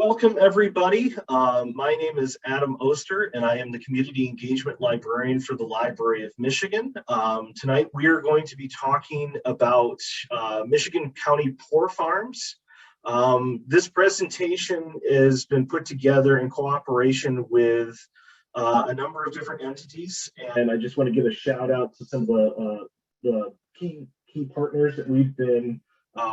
Welcome everybody. My name is Adam Oster and I am the Community Engagement Librarian for the Library of Michigan. Tonight we are going to be talking about Michigan County Poor Farms. This presentation has been put together in cooperation with a number of different entities, and I just want to give a shout out to some of the key partners that we've been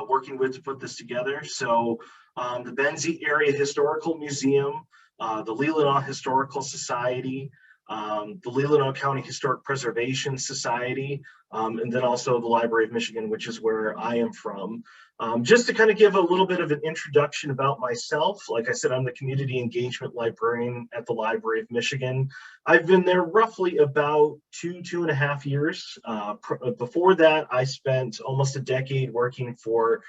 working with to put this together. So the Benzie Area Historical Museum, the Leelanau Historical Society, the Leelanau County Historic Preservation Society, and then also the Library of Michigan, which is where I am from. Just to kind of give a little bit of an introduction about myself, like I said, I'm the Community Engagement Librarian at the Library of Michigan. I've been there roughly about two and a half years. Before that, I spent almost a decade working for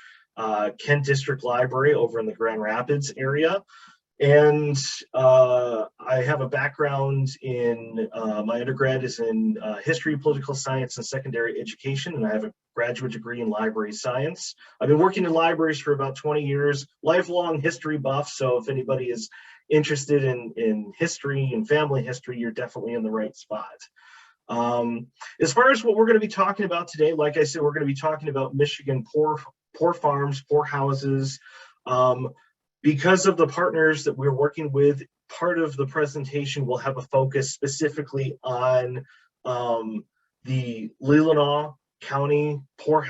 Kent District Library over in the Grand Rapids area. And I have a background in, my undergrad is in history, political science, and secondary education, and I have a graduate degree in library science. I've been working in libraries for about 20 years, lifelong history buff, so if anybody is interested in history and family history, you're definitely in the right spot. As far as what we're going to be talking about today, like I said, we're going to be talking about Michigan poor farms, poor houses. Because of the partners that we're working with, part of the presentation will have a focus specifically on the Leelanau County poor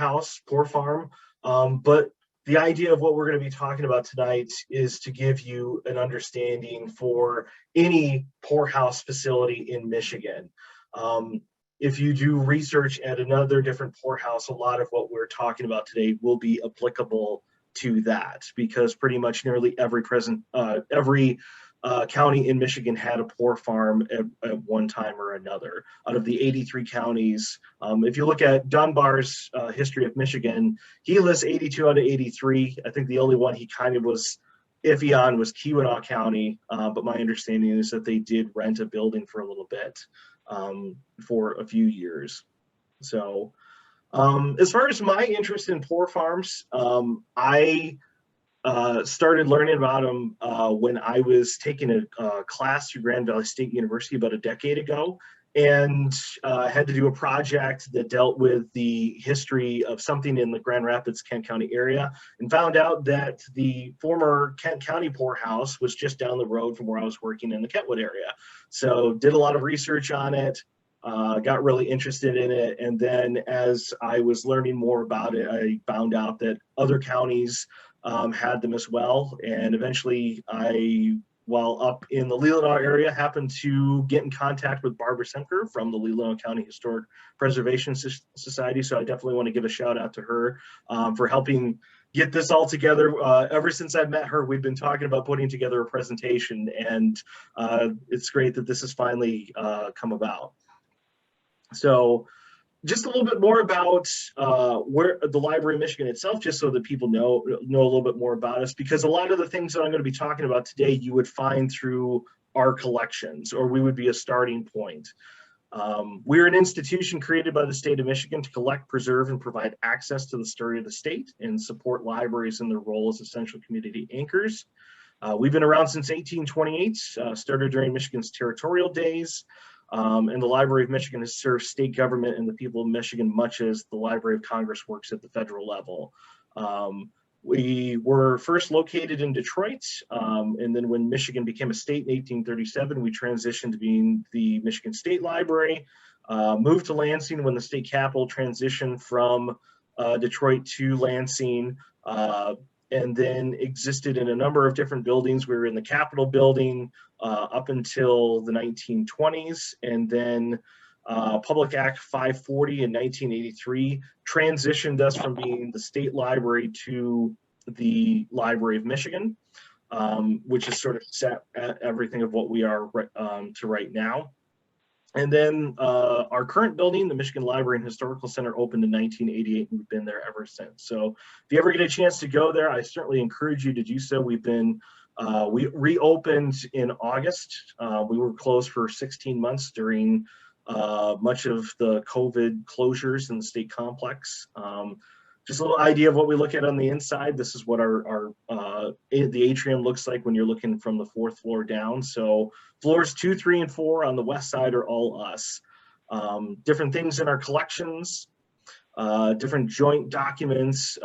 farm. But the idea of what we're going to be talking about tonight is to give you an understanding for any poorhouse facility in Michigan. If you do research at another different poorhouse, a lot of what we're talking about today will be applicable to that, because pretty much nearly every county in Michigan had a poor farm at one time or another. Out of the 83 counties, if you look at Dunbar's history of Michigan, he lists 82 out of 83. I think the only one he kind of was iffy on was Keweenaw County, but my understanding is that they did rent a building for a little bit for a few years. So as far as my interest in poor farms, I started learning about them when I was taking a class through Grand Valley State University about a decade ago, and had to do a project that dealt with the history of something in the Grand Rapids, Kent County area, and found out that the former Kent County poorhouse was just down the road from where I was working in the Kentwood area. So did a lot of research on it. Got really interested in it, and then as I was learning more about it, I found out that other counties had them as well, and eventually while up in the Leelanau area, happened to get in contact with Barbara Semker from the Leelanau County Historic Preservation Society, so I definitely want to give a shout out to her for helping get this all together. Ever since I met her, we've been talking about putting together a presentation, and it's great that this has finally come about. So just a little bit more about where the Library of Michigan itself, just so that people know a little bit more about us, because a lot of the things that I'm going to be talking about today you would find through our collections, or we would be a starting point. We're an institution created by the state of Michigan to collect, preserve, and provide access to the story of the state and support libraries in their role as essential community anchors. We've been around since 1828, started during Michigan's territorial days. And the Library of Michigan has served state government and the people of Michigan much as the Library of Congress works at the federal level. We were first located in Detroit, and then when Michigan became a state in 1837, we transitioned to being the Michigan State Library, moved to Lansing when the state capital transitioned from Detroit to Lansing, and then existed in a number of different buildings. We were in the Capitol building up until the 1920s, and then Public Act 540 in 1983 transitioned us from being the state library to the Library of Michigan, which is sort of set at everything of what we are to right now. And then our current building, the Michigan Library and Historical Center, opened in 1988, and we've been there ever since. So if you ever get a chance to go there, I certainly encourage you to do so. We reopened in August. We were closed for 16 months during much of the COVID closures in the state complex. Just a little idea of what we look at on the inside. This is what the atrium looks like when you're looking from the 4th floor down. So floors 2, 3, and 4 on the west side are all us. Different things in our collections, different joint documents,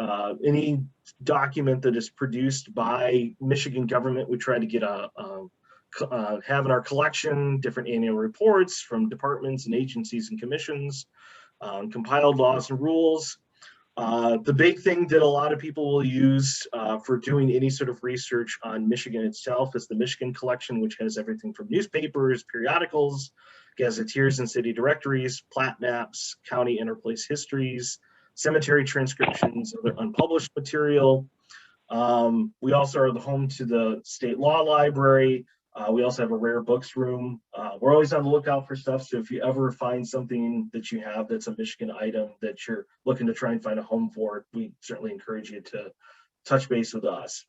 any document that is produced by Michigan government, we try to get have in our collection, different annual reports from departments and agencies and commissions, compiled laws and rules. The big thing that a lot of people will use for doing any sort of research on Michigan itself is the Michigan collection, which has everything from newspapers, periodicals, gazetteers and city directories, plat maps, county and place histories, cemetery transcriptions, other unpublished material. We also are the home to the state law library. We also have a rare books room. We're always on the lookout for stuff. So if you ever find something that you have that's a Michigan item that you're looking to try and find a home for, we certainly encourage you to touch base with us.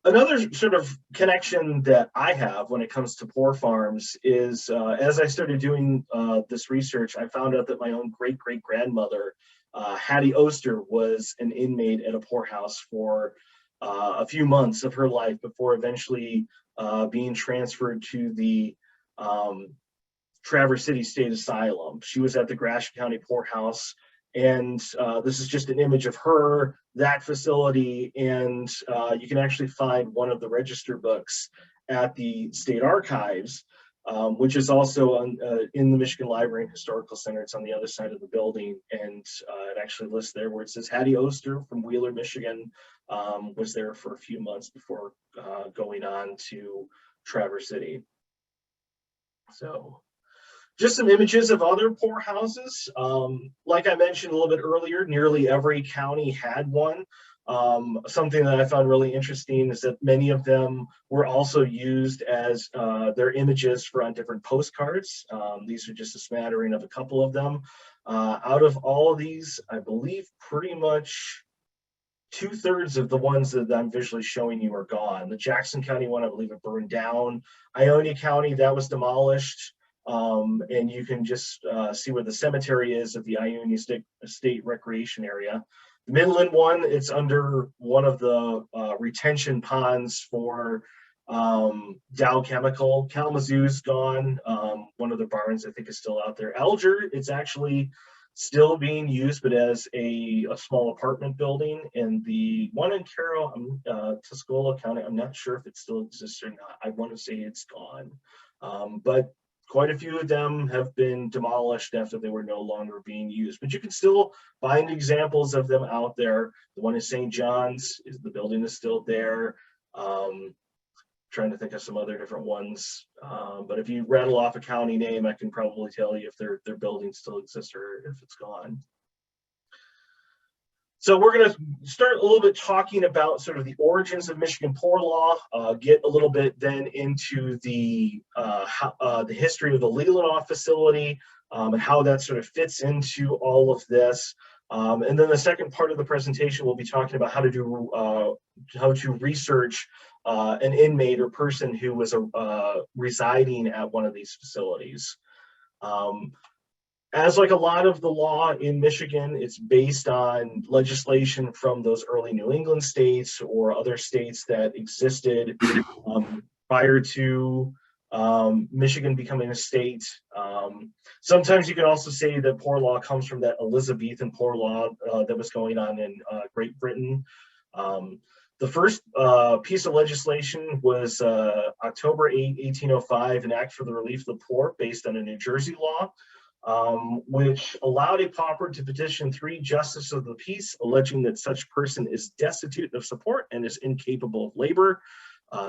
Another sort of connection that I have when it comes to poor farms is as I started doing this research, I found out that my own great-great-grandmother, Hattie Oster, was an inmate at a poorhouse for a few months of her life before eventually being transferred to the Traverse City State Asylum. She was at the Gratiot County Poorhouse, and this is just an image of her, that facility, and you can actually find one of the register books at the State Archives, which is also in the Michigan Library and Historical Center. It's on the other side of the building, and it actually lists there where it says Hattie Oster from Wheeler, Michigan, was there for a few months before going on to Traverse City. So just some images of other poorhouses. Like I mentioned a little bit earlier, nearly every county had one. Something that I found really interesting is that many of them were also used as their images for on different postcards. These are just a smattering of a couple of them. Out of all of these, I believe pretty much 2/3 of the ones that I'm visually showing you are gone. The Jackson County one, I believe it burned down. Ionia County, that was demolished. And you can just see where the cemetery is at the Ionia State Recreation Area. The Midland one, it's under one of the retention ponds for Dow Chemical. Kalamazoo's gone. One of the barns, I think, is still out there. Alger, it's actually still being used, but as a small apartment building. And the one in Carroll, Tuscola County, I'm not sure if it still exists or not. I want to say it's gone. But quite a few of them have been demolished after they were no longer being used, but you can still find examples of them out there. The one in St. John's, the building is still there. Trying to think of some other different ones, but if you rattle off a county name, I can probably tell you if their building still exists or if it's gone. So we're going to start a little bit talking about sort of the origins of Michigan poor law, get a little bit then into the history of the Leelanau facility and how that sort of fits into all of this. And then the second part of the presentation, we'll be talking about how to research an inmate or person who was residing at one of these facilities. As like a lot of the law in Michigan, it's based on legislation from those early New England states or other states that existed prior to Michigan becoming a state. Sometimes you can also say that poor law comes from that Elizabethan poor law that was going on in Great Britain. The first piece of legislation was October 8, 1805, an act for the relief of the poor based on a New Jersey law. Which allowed a pauper to petition 3 justices of the peace, alleging that such person is destitute of support and is incapable of labor.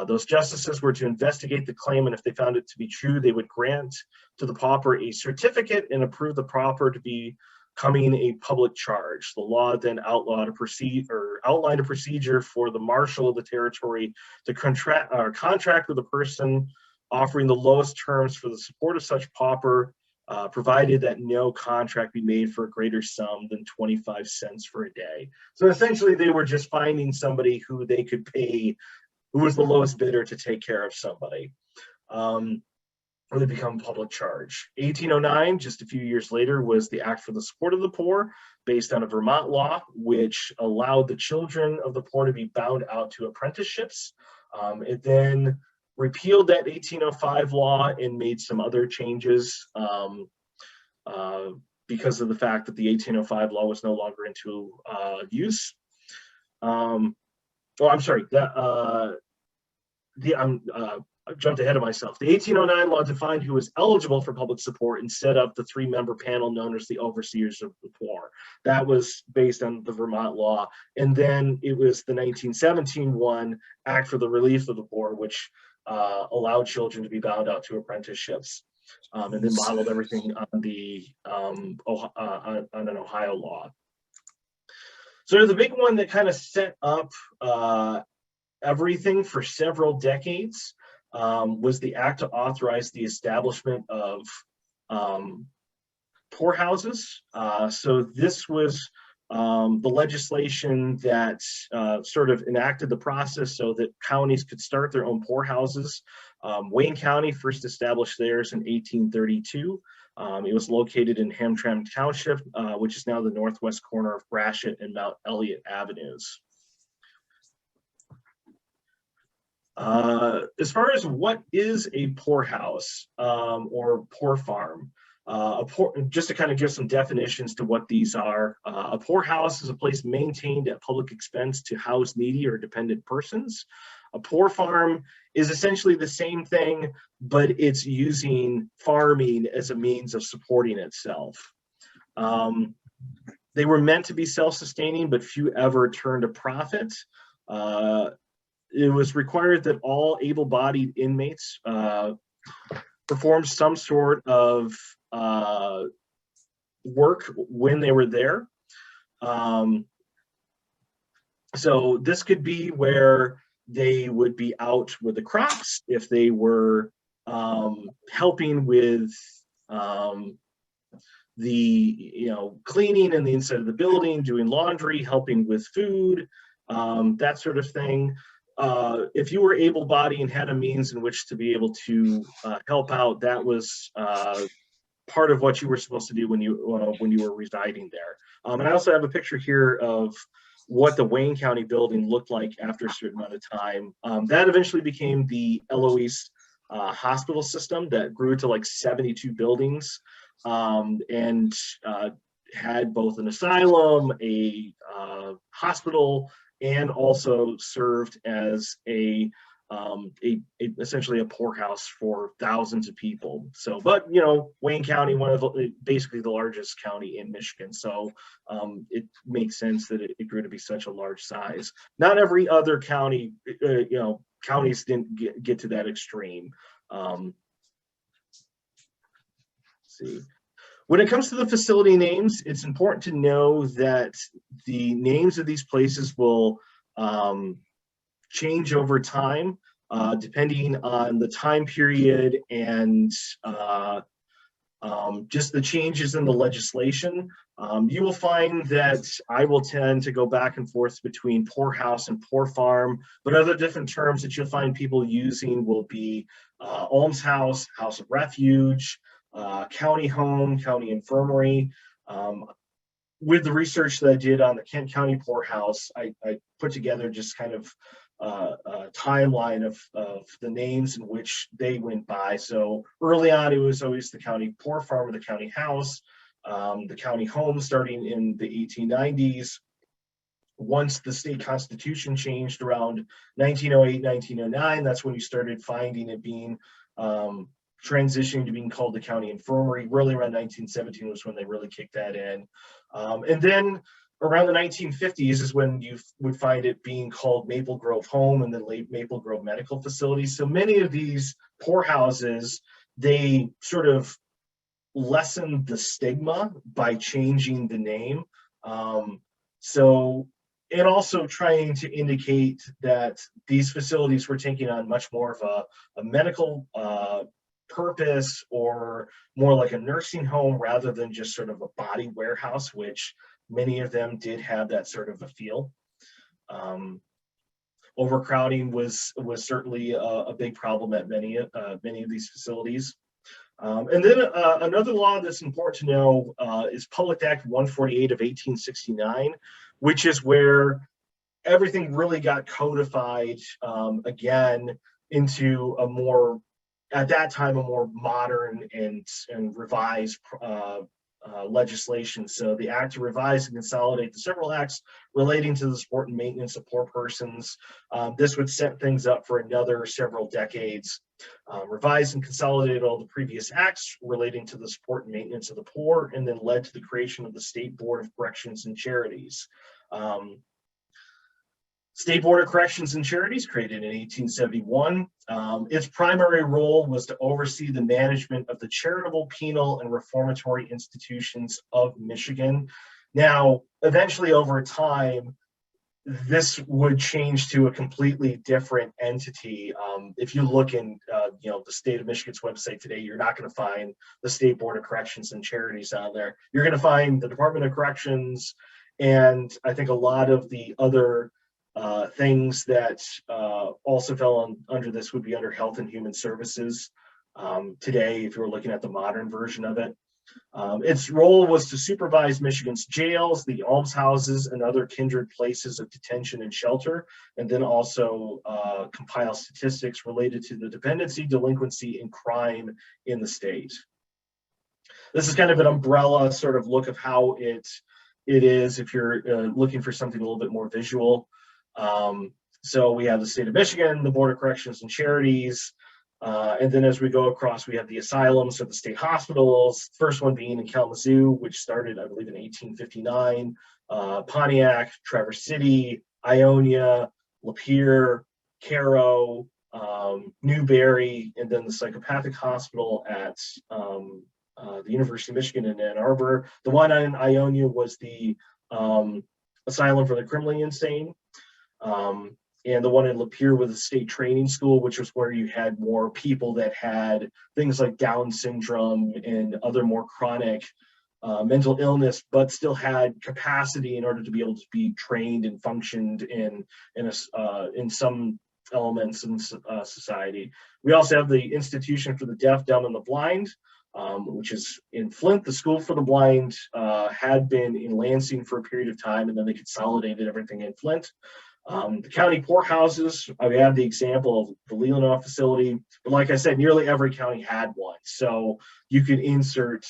Those justices were to investigate the claim, and if they found it to be true, they would grant to the pauper a certificate and approve the pauper to be becoming a public charge. The law then outlined a procedure for the marshal of the territory to contract with a person offering the lowest terms for the support of such pauper, provided that no contract be made for a greater sum than 25 cents for a day. So essentially they were just finding somebody who they could pay, who was the lowest bidder to take care of somebody. or they become public charge. 1809, just a few years later, was the Act for the Support of the Poor, based on a Vermont law, which allowed the children of the poor to be bound out to apprenticeships. It then repealed that 1805 law and made some other changes because of the fact that the 1805 law was no longer into use. Oh, I'm sorry. I jumped ahead of myself. The 1809 law defined who was eligible for public support and set up the 3-member panel known as the Overseers of the Poor. That was based on the Vermont law. And then it was the 1917 one, Act for the Relief of the Poor, which allowed children to be bound out to apprenticeships, and then modeled everything on the on an Ohio law. So the big one that kind of set up everything for several decades was the act to authorize the establishment of poorhouses. So this was the legislation that sort of enacted the process so that counties could start their own poorhouses. Wayne County first established theirs in 1832. It was located in Hamtramck Township, which is now the northwest corner of Gratiot and Mount Elliott Avenues. As far as what is a poorhouse or poor farm, just to kind of give some definitions to what these are, a poorhouse is a place maintained at public expense to house needy or dependent persons. A poor farm is essentially the same thing, but it's using farming as a means of supporting itself. They were meant to be self-sustaining, but few ever turned a profit. It was required that all able-bodied inmates perform some sort of work when they were there. So this could be where they would be out with the crops, if they were helping with the cleaning in the inside of the building, doing laundry, helping with food, that sort of thing. If you were able-bodied and had a means in which to be able to help out, that was part of what you were supposed to do when you were residing there. And I also have a picture here of what the Wayne County building looked like after a certain amount of time. That eventually became the Eloise hospital system that grew to like 72 buildings, and had both an asylum, a hospital, and also served as essentially a poorhouse for thousands of people. So, but Wayne County, basically the largest county in Michigan, so it makes sense that it grew to be such a large size. Not every other county, counties didn't get to that extreme. Let's see. When it comes to the facility names, it's important to know that the names of these places will change over time, depending on the time period and just the changes in the legislation. You will find that I will tend to go back and forth between poorhouse and poor farm, but other different terms that you'll find people using will be almshouse, house of refuge, county home, county infirmary. With the research that I did on the Kent County poorhouse, I put together just kind of a timeline of the names in which they went by. So early on, it was always the county poor farm or the county house, the county home starting in the 1890s. Once the state constitution changed around 1908, 1909, that's when you started finding it being transitioning to being called the county infirmary. Really around 1917 was when they really kicked that in. And then around the 1950s is when you would find it being called Maple Grove Home and then Maple Grove Medical Facility. So many of these poorhouses, they sort of lessened the stigma by changing the name. And also trying to indicate that these facilities were taking on much more of a medical purpose, or more like a nursing home rather than just sort of a body warehouse, which many of them did have that sort of a feel. Overcrowding was certainly a big problem at many of these facilities. And then another law that's important to know is Public Act 148 of 1869, which is where everything really got codified again into a more, at that time, a more modern and revised legislation. So the act to revise and consolidate the several acts relating to the support and maintenance of poor persons. This would set things up for another several decades. Revised and consolidated all the previous acts relating to the support and maintenance of the poor, and then led to the creation of the State Board of Corrections and Charities. State Board of Corrections and Charities, created in 1871. Its primary role was to oversee the management of the charitable, penal, and reformatory institutions of Michigan. Now, eventually over time, this would change to a completely different entity. If you look in the state of Michigan's website today, you're not going to find the State Board of Corrections and Charities on there. You're going to find the Department of Corrections, and I think a lot of the other things that also fell under this would be under Health and Human Services today, if you were looking at the modern version of it. Its role was to supervise Michigan's jails, the almshouses, and other kindred places of detention and shelter, and then also compile statistics related to the dependency, delinquency, and crime in the state. This is kind of an umbrella sort of look of how it is if you're looking for something a little bit more visual. So we have the state of Michigan, the Board of Corrections and Charities, and then as we go across, we have the asylums or the state hospitals, first one being in Kalamazoo, which started, I believe, in 1859, Pontiac, Traverse City, Ionia, Lapeer, Cairo, Newberry, and then the psychopathic hospital at the University of Michigan in Ann Arbor. The one in Ionia was the asylum for the criminally insane. And the one in Lapeer was a state training school, which was where you had more people that had things like Down syndrome and other more chronic mental illness, but still had capacity in order to be able to be trained and functioned in some elements in society. We also have the Institution for the Deaf, Dumb, and the Blind, which is in Flint. The School for the Blind had been in Lansing for a period of time, and then they consolidated everything in Flint. The county poorhouses, we have the example of the Leelanau facility, but like I said, nearly every county had one. So you could insert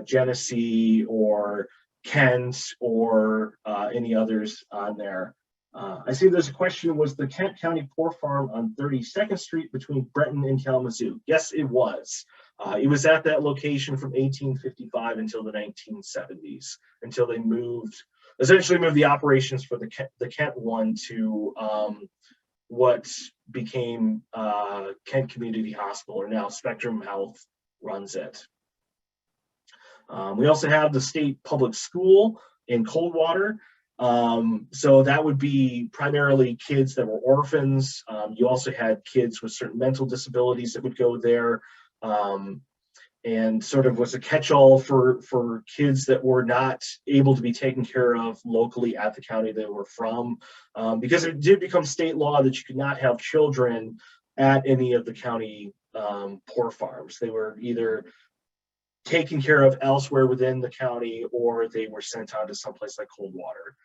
Genesee or Kent or any others on there. I see there's a question, was the Kent County Poor Farm on 32nd Street between Breton and Kalamazoo? Yes, it was. It was at that location from 1855 until the 1970s, until they essentially moved the operations for the Kent one to what became Kent Community Hospital, or now Spectrum Health runs it. We also have the state public school in Coldwater. So that would be primarily kids that were orphans. You also had kids with certain mental disabilities that would go there. And sort of was a catch-all for kids that were not able to be taken care of locally at the county they were from, because it did become state law that you could not have children at any of the county poor farms. They were either taken care of elsewhere within the county, or they were sent on to someplace like Coldwater.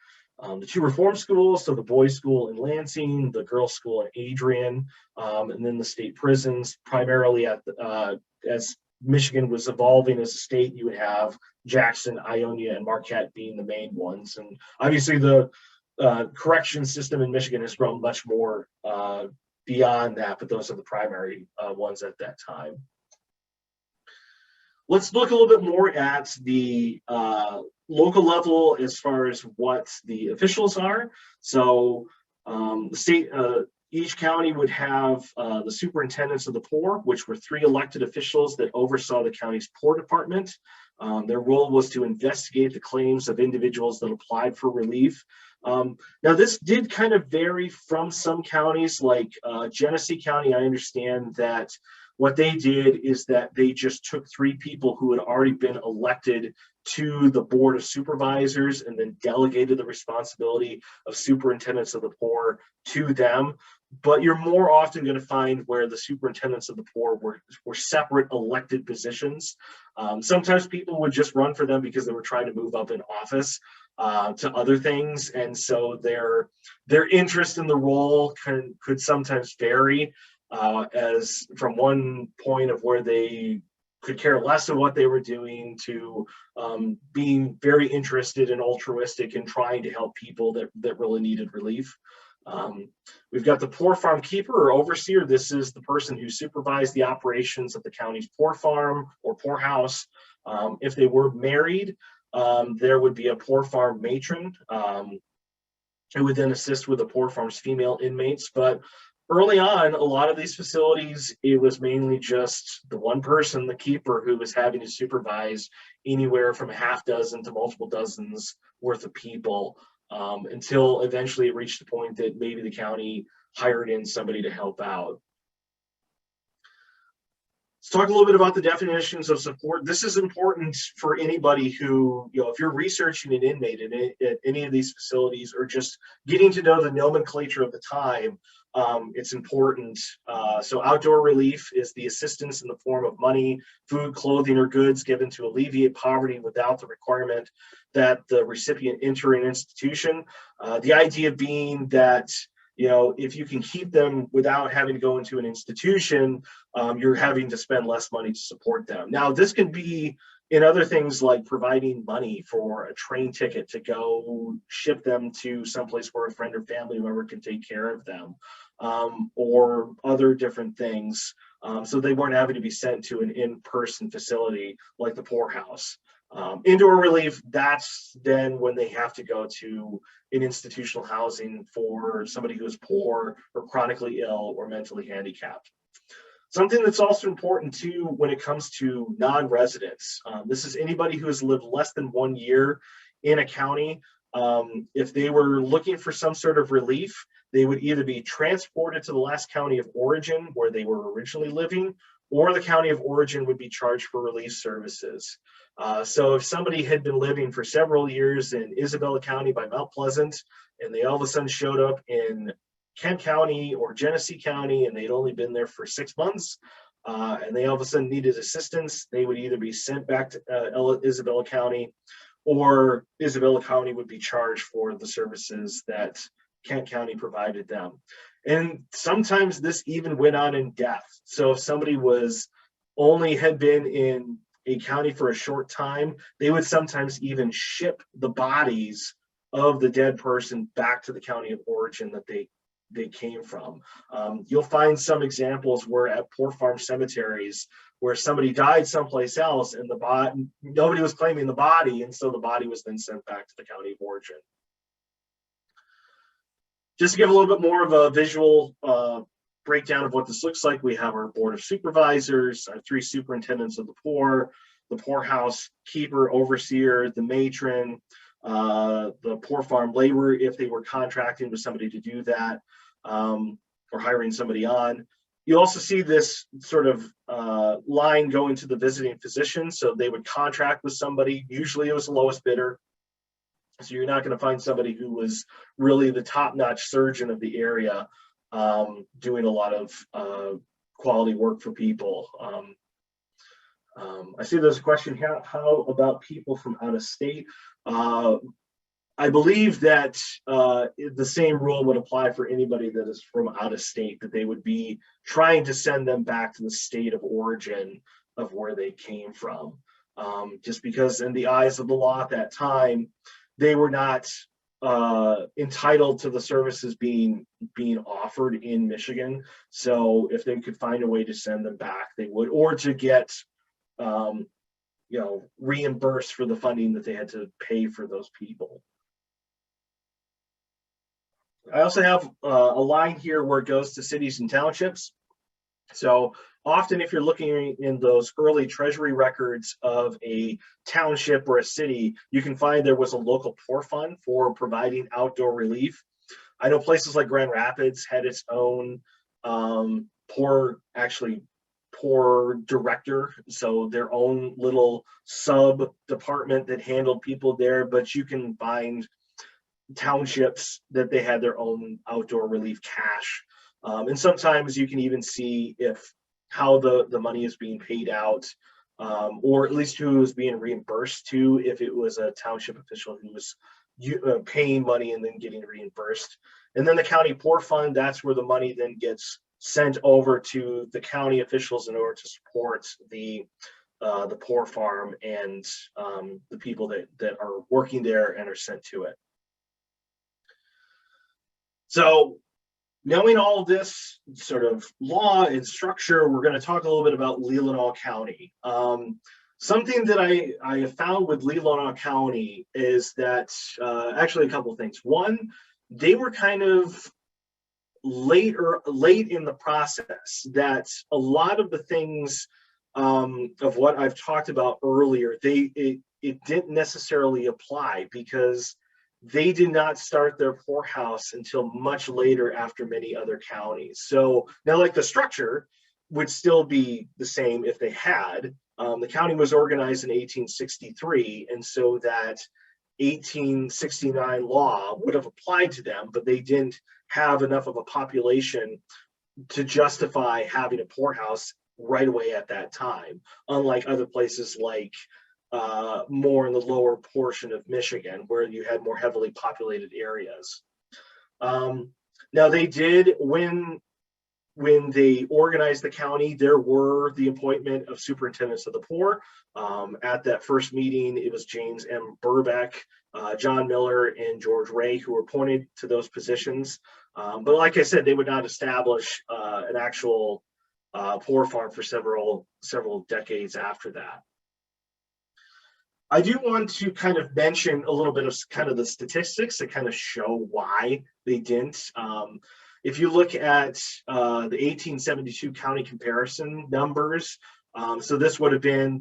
The two reform schools, so the boys' school in Lansing, the girls' school in Atrium, and then the state prisons, primarily as Michigan was evolving as a state, you would have Jackson, Ionia, and Marquette being the main ones. And obviously the correction system in Michigan has grown much more beyond that, but those are the primary ones at that time. Let's look a little bit more at the local level as far as what the officials are. So the state, each county would have the superintendents of the poor, which were 3 elected officials that oversaw the county's poor department. Their role was to investigate the claims of individuals that applied for relief. Now, this did kind of vary from some counties, like Genesee County. I understand that what they did is that they just took 3 people who had already been elected to the Board of Supervisors and then delegated the responsibility of superintendents of the poor to them. but you're more often going to find where the superintendents of the poor were separate elected positions. Sometimes people would just run for them because they were trying to move up in office to other things, and so their interest in the role could sometimes vary as from one point of where they could care less of what they were doing to being very interested and altruistic in trying to help people that really needed relief. We've got the poor farm keeper or overseer. This is the person who supervised the operations of the county's poor farm or poorhouse. If they were married, there would be a poor farm matron who would then assist with the poor farm's female inmates. But early on, a lot of these facilities, it was mainly just the one person, the keeper, who was having to supervise anywhere from a half dozen to multiple dozens worth of people. Until eventually it reached the point that maybe the county hired in somebody to help out. Let's talk a little bit about the definitions of support. This is important for anybody who, if you're researching an inmate at any of these facilities or just getting to know the nomenclature of the time, it's important. So outdoor relief is the assistance in the form of money, food, clothing, or goods given to alleviate poverty without the requirement that the recipient enter an institution. The idea being that, if you can keep them without having to go into an institution, you're having to spend less money to support them. Now, this can be in other things like providing money for a train ticket to go ship them to someplace where a friend or family member can take care of them, or other different things. So they weren't having to be sent to an in-person facility like the poorhouse. Indoor relief, that's then when they have to go to an institutional housing for somebody who is poor or chronically ill or mentally handicapped. Something that's also important too when it comes to non-residents. This is anybody who has lived less than 1 year in a county. If they were looking for some sort of relief, they would either be transported to the last county of origin where they were originally living, or the county of origin would be charged for relief services. So if somebody had been living for several years in Isabella County by Mount Pleasant, and they all of a sudden showed up in Kent County or Genesee County, and they'd only been there for 6 months, and they all of a sudden needed assistance, they would either be sent back to Isabella County, or Isabella County would be charged for the services that Kent County provided them. And sometimes this even went on in depth. So if somebody had been in a county for a short time, they would sometimes even ship the bodies of the dead person back to the county of origin that they came from. You'll find some examples where at poor farm cemeteries where somebody died someplace else and nobody was claiming the body, and so the body was then sent back to the county of origin. Just to give a little bit more of a visual breakdown of what this looks like, we have our board of supervisors, our 3 superintendents of the poorhouse keeper, overseer, the matron, the poor farm laborer if they were contracting with somebody to do that, or hiring somebody on. You also see this sort of line going to the visiting physician. So they would contract with somebody. Usually it was the lowest bidder. So you're not going to find somebody who was really the top-notch surgeon of the area doing a lot of quality work for people. I see there's a question here, how about people from out of state? I believe that the same rule would apply for anybody that is from out of state, that they would be trying to send them back to the state of origin of where they came from. Just because in the eyes of the law at that time, they were not entitled to the services being offered in Michigan. So if they could find a way to send them back, they would, or to get reimbursed for the funding that they had to pay for those people. I also have a line here where it goes to cities and townships. So often if you're looking in those early treasury records of a township or a city, you can find there was a local poor fund for providing outdoor relief. I know places like Grand Rapids had its own poor director, so their own little sub department that handled people there, but you can find townships that they had their own outdoor relief cache. And sometimes you can even see how the money is being paid out, or at least who is being reimbursed to, if it was a township official who was paying money and then getting reimbursed. And then the county poor fund, that's where the money then gets sent over to the county officials in order to support the poor farm and the people that are working there and are sent to it. So knowing all of this sort of law and structure, we're going to talk a little bit about Leelanau County. Something that I have found with Leelanau County is that actually a couple of things. One, they were kind of late in the process, that a lot of the things of what I've talked about earlier, it didn't necessarily apply, because they did not start their poorhouse until much later after many other counties. So now, like, the structure would still be the same if they had. The county was organized in 1863, and so that 1869 law would have applied to them, but they didn't have enough of a population to justify having a poorhouse right away at that time, unlike other places like more in the lower portion of Michigan, where you had more heavily populated areas. Now, they did, when they organized the county, there were the appointment of superintendents of the poor. At that first meeting, it was James M. Burbeck, John Miller, and George Ray who were appointed to those positions. But like I said, they would not establish an actual poor farm for several decades after that. I do want to kind of mention a little bit of kind of the statistics that kind of show why they didn't. If you look at the 1872 county comparison numbers, so this would have been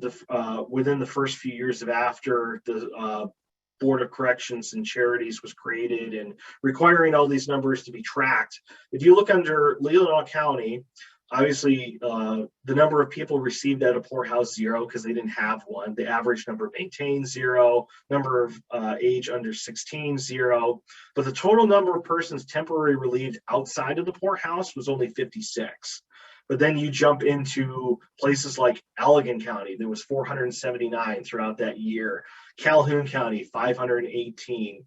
within the first few years of after the Board of Corrections and Charities was created and requiring all these numbers to be tracked. If you look under Leelanau County, obviously, the number of people received at a poorhouse, 0, because they didn't have one. The average number maintained, 0. Number of age under 16, 0. But the total number of persons temporarily relieved outside of the poorhouse was only 56. But then you jump into places like Allegan County, there was 479 throughout that year. Calhoun County, 518.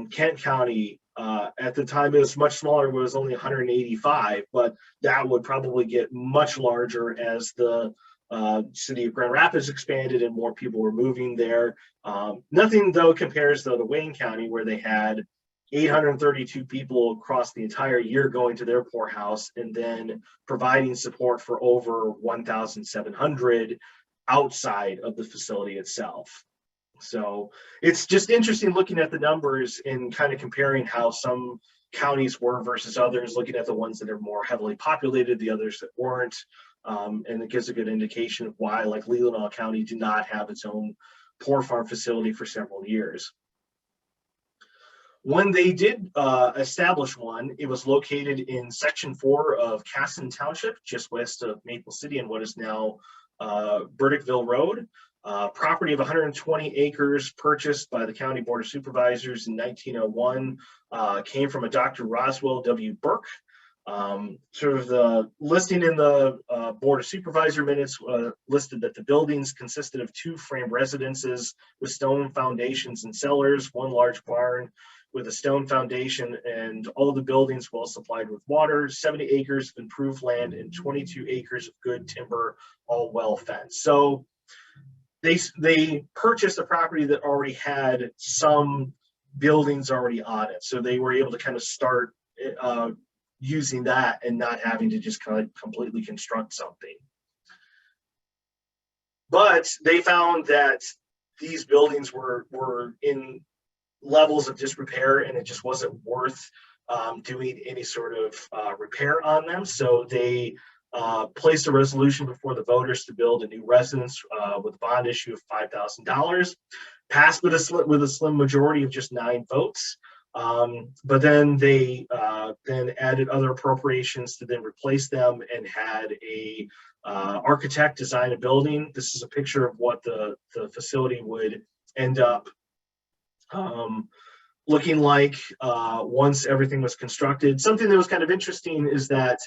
Kent County, at the time it was much smaller, it was only 185, but that would probably get much larger as the city of Grand Rapids expanded and more people were moving there. Nothing though compares though to Wayne County, where they had 832 people across the entire year going to their poorhouse and then providing support for over 1,700 outside of the facility itself. So it's just interesting looking at the numbers and kind of comparing how some counties were versus others, looking at the ones that are more heavily populated, the others that weren't. And it gives a good indication of why, like, Leelanau County did not have its own poor farm facility for several years. When they did establish one, it was located in Section 4 of Casson Township, just west of Maple City and what is now Burdickville Road. Property of 120 acres purchased by the County Board of Supervisors in 1901 came from a Dr. Roswell W. Burke. Sort of the listing in the Board of Supervisor minutes listed that the buildings consisted of 2 frame residences with stone foundations and cellars, 1 large barn with a stone foundation, and all the buildings well supplied with water, 70 acres of improved land, and 22 acres of good timber, all well fenced. So they purchased a property that already had some buildings already on it. So they were able to kind of start using that and not having to just kind of completely construct something. But they found that these buildings were in levels of disrepair, and it just wasn't worth doing any sort of repair on them. So they placed a resolution before the voters to build a new residence with a bond issue of $5,000, passed with a slim majority of just 9 votes. But then they then added other appropriations to then replace them and had a architect design a building. This is a picture of what the facility would end up looking like once everything was constructed. Something that was kind of interesting is that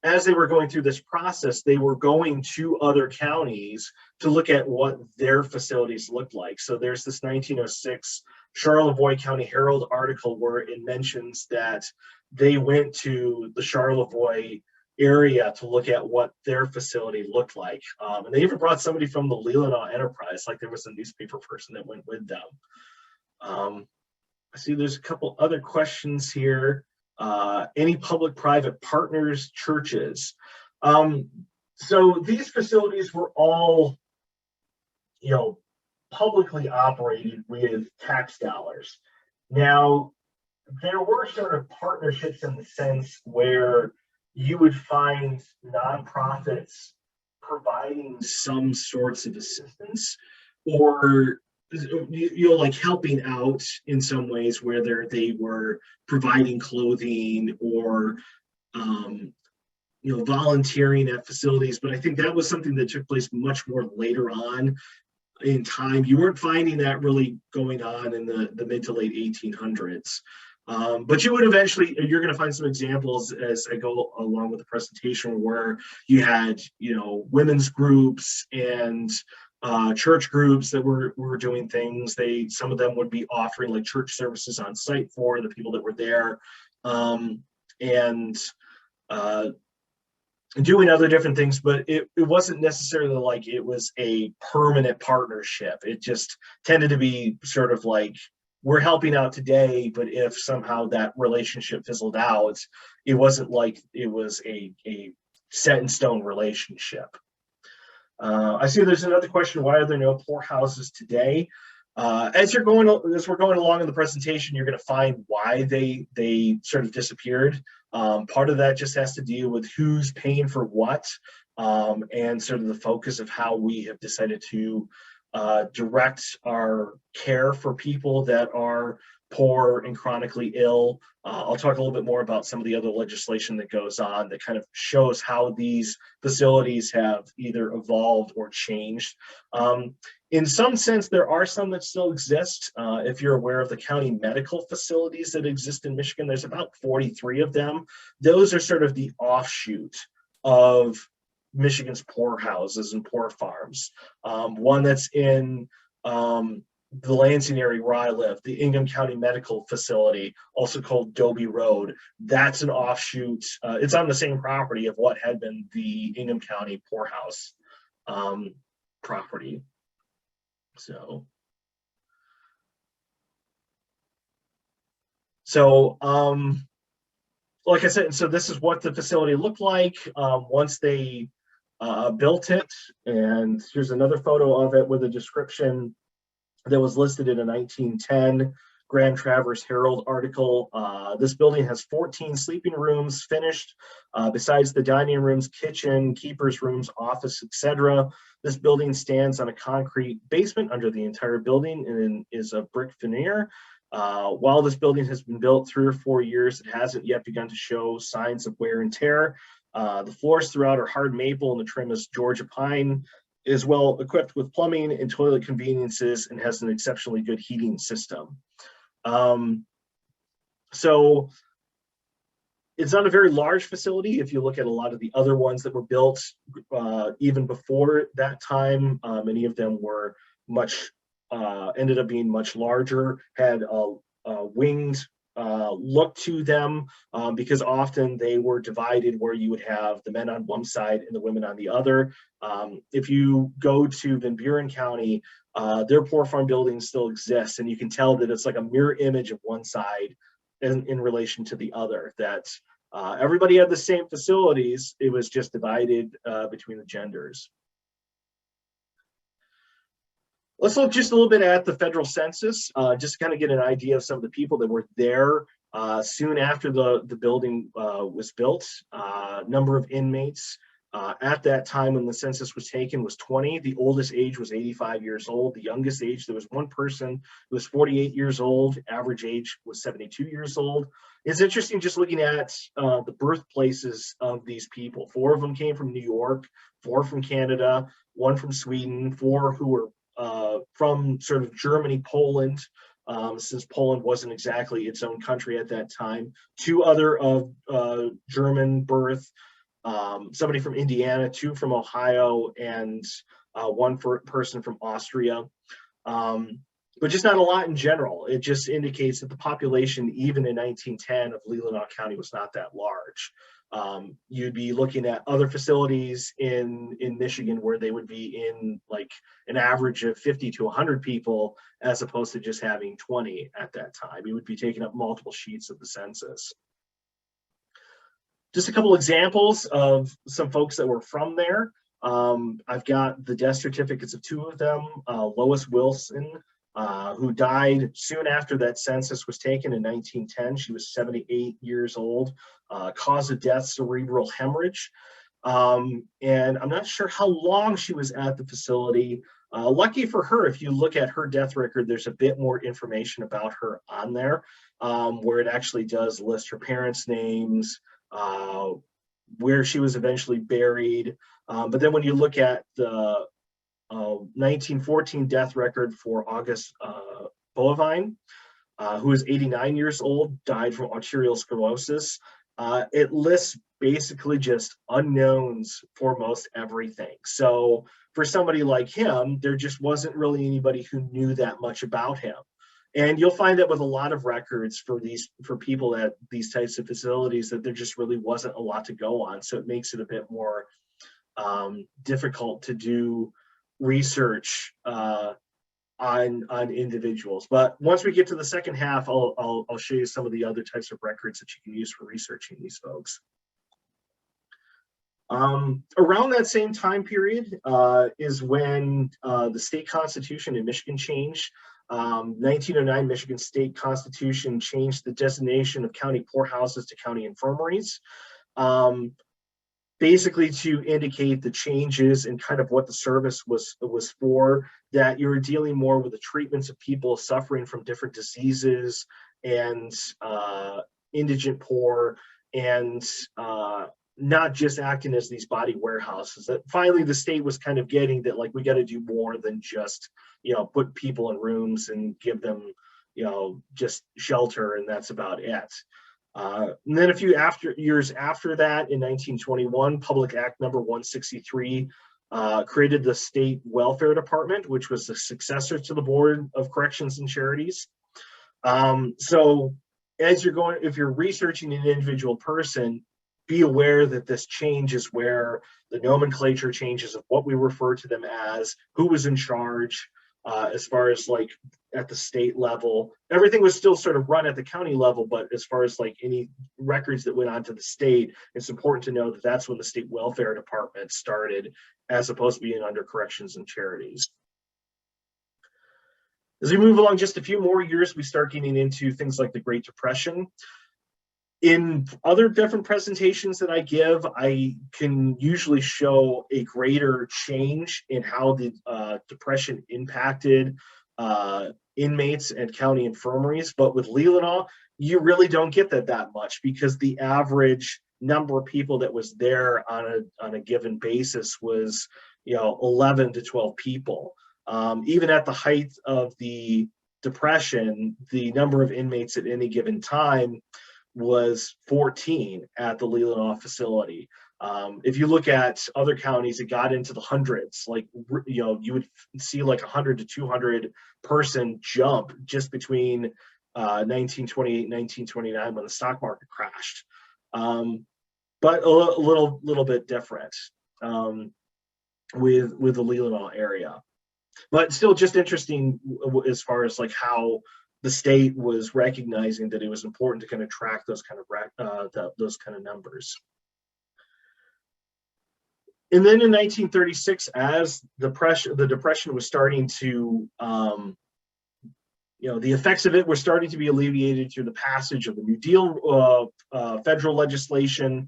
as they were going through this process, they were going to other counties to look at what their facilities looked like. So there's this 1906 Charlevoix County Herald article where it mentions that they went to the Charlevoix area to look at what their facility looked like. And they even brought somebody from the Leelanau Enterprise, like there was a newspaper person that went with them. I see there's a couple other questions here. Any public-private partners, churches. So these facilities were all, publicly operated with tax dollars. Now, there were sort of partnerships in the sense where you would find nonprofits providing some sorts of assistance, or like helping out in some ways, whether they were providing clothing or volunteering at facilities. But I think that was something that took place much more later on in time. You weren't finding that really going on in the mid to late 1800s. But you would eventually, you're going to find some examples as I go along with the presentation where you had, women's groups and church groups that were doing things. Some of them would be offering like church services on site for the people that were there, and doing other different things, but it wasn't necessarily like it was a permanent partnership. It just tended to be sort of like, we're helping out today, but if somehow that relationship fizzled out, it wasn't like it was a set in stone relationship. I see there's another question: why are there no poorhouses today? As we're going along in the presentation, you're going to find why they sort of disappeared. Part of that just has to do with who's paying for what, and sort of the focus of how we have decided to direct our care for people that are poor and chronically ill. I'll talk a little bit more about some of the other legislation that goes on that kind of shows how these facilities have either evolved or changed. In some sense, there are some that still exist. If you're aware of the county medical facilities that exist in Michigan, there's about 43 of them. Those are sort of the offshoot of Michigan's poor houses and poor farms. One that's in the Lansing area where I live, the Ingham County Medical Facility, also called Dobie Road. That's an offshoot. It's on the same property of what had been the Ingham County poorhouse property. So like I said, so this is what the facility looked like once they built it. And here's another photo of it with a description that was listed in a 1910 Grand Traverse Herald article. This building has 14 sleeping rooms finished, besides the dining rooms, kitchen, keeper's rooms, office, etc. This building stands on a concrete basement under the entire building and is a brick veneer. While this building has been built 3 or 4 years, it hasn't yet begun to show signs of wear and tear. The floors throughout are hard maple and the trim is Georgia pine. Is well equipped with plumbing and toilet conveniences and has an exceptionally good heating system. So it's not a very large facility. If you look at a lot of the other ones that were built even before that time, many of them were ended up being much larger, had a winged look to them, because often they were divided where you would have the men on one side and the women on the other. If you go to Van Buren County, their poor farm buildings still exist, and you can tell that it's like a mirror image of one side in relation to the other, that everybody had the same facilities. It was just divided between the genders. Let's look just a little bit at the federal census, just to kind of get an idea of some of the people that were there soon after the building was built. Number of inmates at that time when the census was taken was 20. The oldest age was 85 years old. The youngest age, there was one person who was 48 years old. Average age was 72 years old. It's interesting just looking at the birthplaces of these people. 4 of them came from New York, 4 from Canada, 1 from Sweden, 4 who were from sort of Germany, Poland, since Poland wasn't exactly its own country at that time. 2 other of German birth, somebody from Indiana, 2 from Ohio, and 1 person from Austria. But just not a lot in general. It just indicates that the population, even in 1910, of Leelanau County was not that large. You'd be looking at other facilities in Michigan where they would be in like an average of 50 to 100 people, as opposed to just having 20 at that time. You would be taking up multiple sheets of the census. Just a couple examples of some folks that were from there. I've got the death certificates of 2 of them. Lois Wilson, who died soon after that census was taken in 1910. She was 78 years old. Cause of death, cerebral hemorrhage. And I'm not sure how long she was at the facility. Lucky for her, if you look at her death record, there's a bit more information about her on there, where it actually does list her parents' names, where she was eventually buried. But then when you look at the 1914 death record for August Boivin, who is 89 years old, died from arterial sclerosis. It lists basically just unknowns for most everything. So for somebody like him, there just wasn't really anybody who knew that much about him. And you'll find that with a lot of records for people at these types of facilities, that there just really wasn't a lot to go on. So it makes it a bit more difficult to do research on individuals. But once we get to the second half, I'll show you some of the other types of records that you can use for researching these folks. Around that same time period is when the state constitution in Michigan changed. 1909 Michigan State Constitution changed the designation of county poorhouses to county infirmaries, basically to indicate the changes in kind of what the service was for, that you were dealing more with the treatments of people suffering from different diseases and indigent poor, and not just acting as these body warehouses. That finally the state was kind of getting that, like, we got to do more than just, put people in rooms and give them, just shelter, and that's about it. And then a few years after that, in 1921, Public Act number 163 created the State Welfare Department, which was the successor to the Board of Corrections and Charities. So as if you're researching an individual person, be aware that this changes where the nomenclature changes of what we refer to them as, who was in charge, as far as like at the state level. Everything was still sort of run at the county level, but as far as like any records that went on to the state, it's important to know that that's when the State Welfare Department started, as opposed to being under Corrections and Charities. As we move along just a few more years, we start getting into things like the Great Depression. In other different presentations that I give, I can usually show a greater change in how the Depression impacted inmates and county infirmaries. But with Leelanau, you really don't get that much, because the average number of people that was there on a given basis was 11 to 12 people. Even at the height of the Depression, the number of inmates at any given time was 14 at the Leelanau facility. If you look at other counties, it got into the hundreds. Like, you would see like 100 to 200 person jump just between 1928 and 1929 when the stock market crashed. But a little bit different with the Leelanau area. But still just interesting as far as like how the state was recognizing that it was important to kind of track those kind of numbers. And then in 1936, as the Depression was starting to, the effects of it were starting to be alleviated through the passage of the New Deal federal legislation.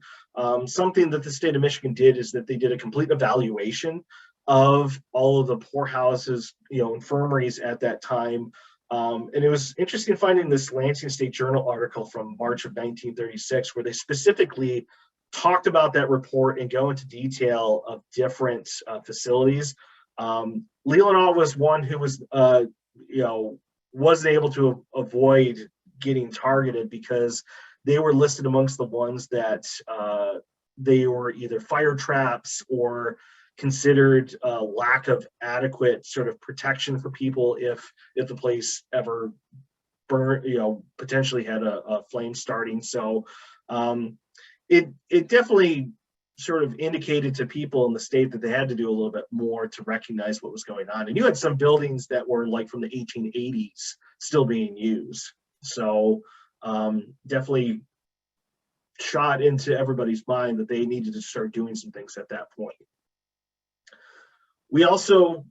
Something that the state of Michigan did is that they did a complete evaluation of all of the poorhouses, infirmaries at that time. And it was interesting finding this Lansing State Journal article from March of 1936, where they specifically talked about that report and go into detail of different facilities. Leelanau was one who was, wasn't able to avoid getting targeted because they were listed amongst the ones that they were either fire traps or considered lack of adequate sort of protection for people if the place ever burned, potentially had a flame starting. So it definitely sort of indicated to people in the state that they had to do a little bit more to recognize what was going on. And you had some buildings that were like from the 1880s still being used. So definitely shot into everybody's mind that they needed to start doing some things at that point. We also,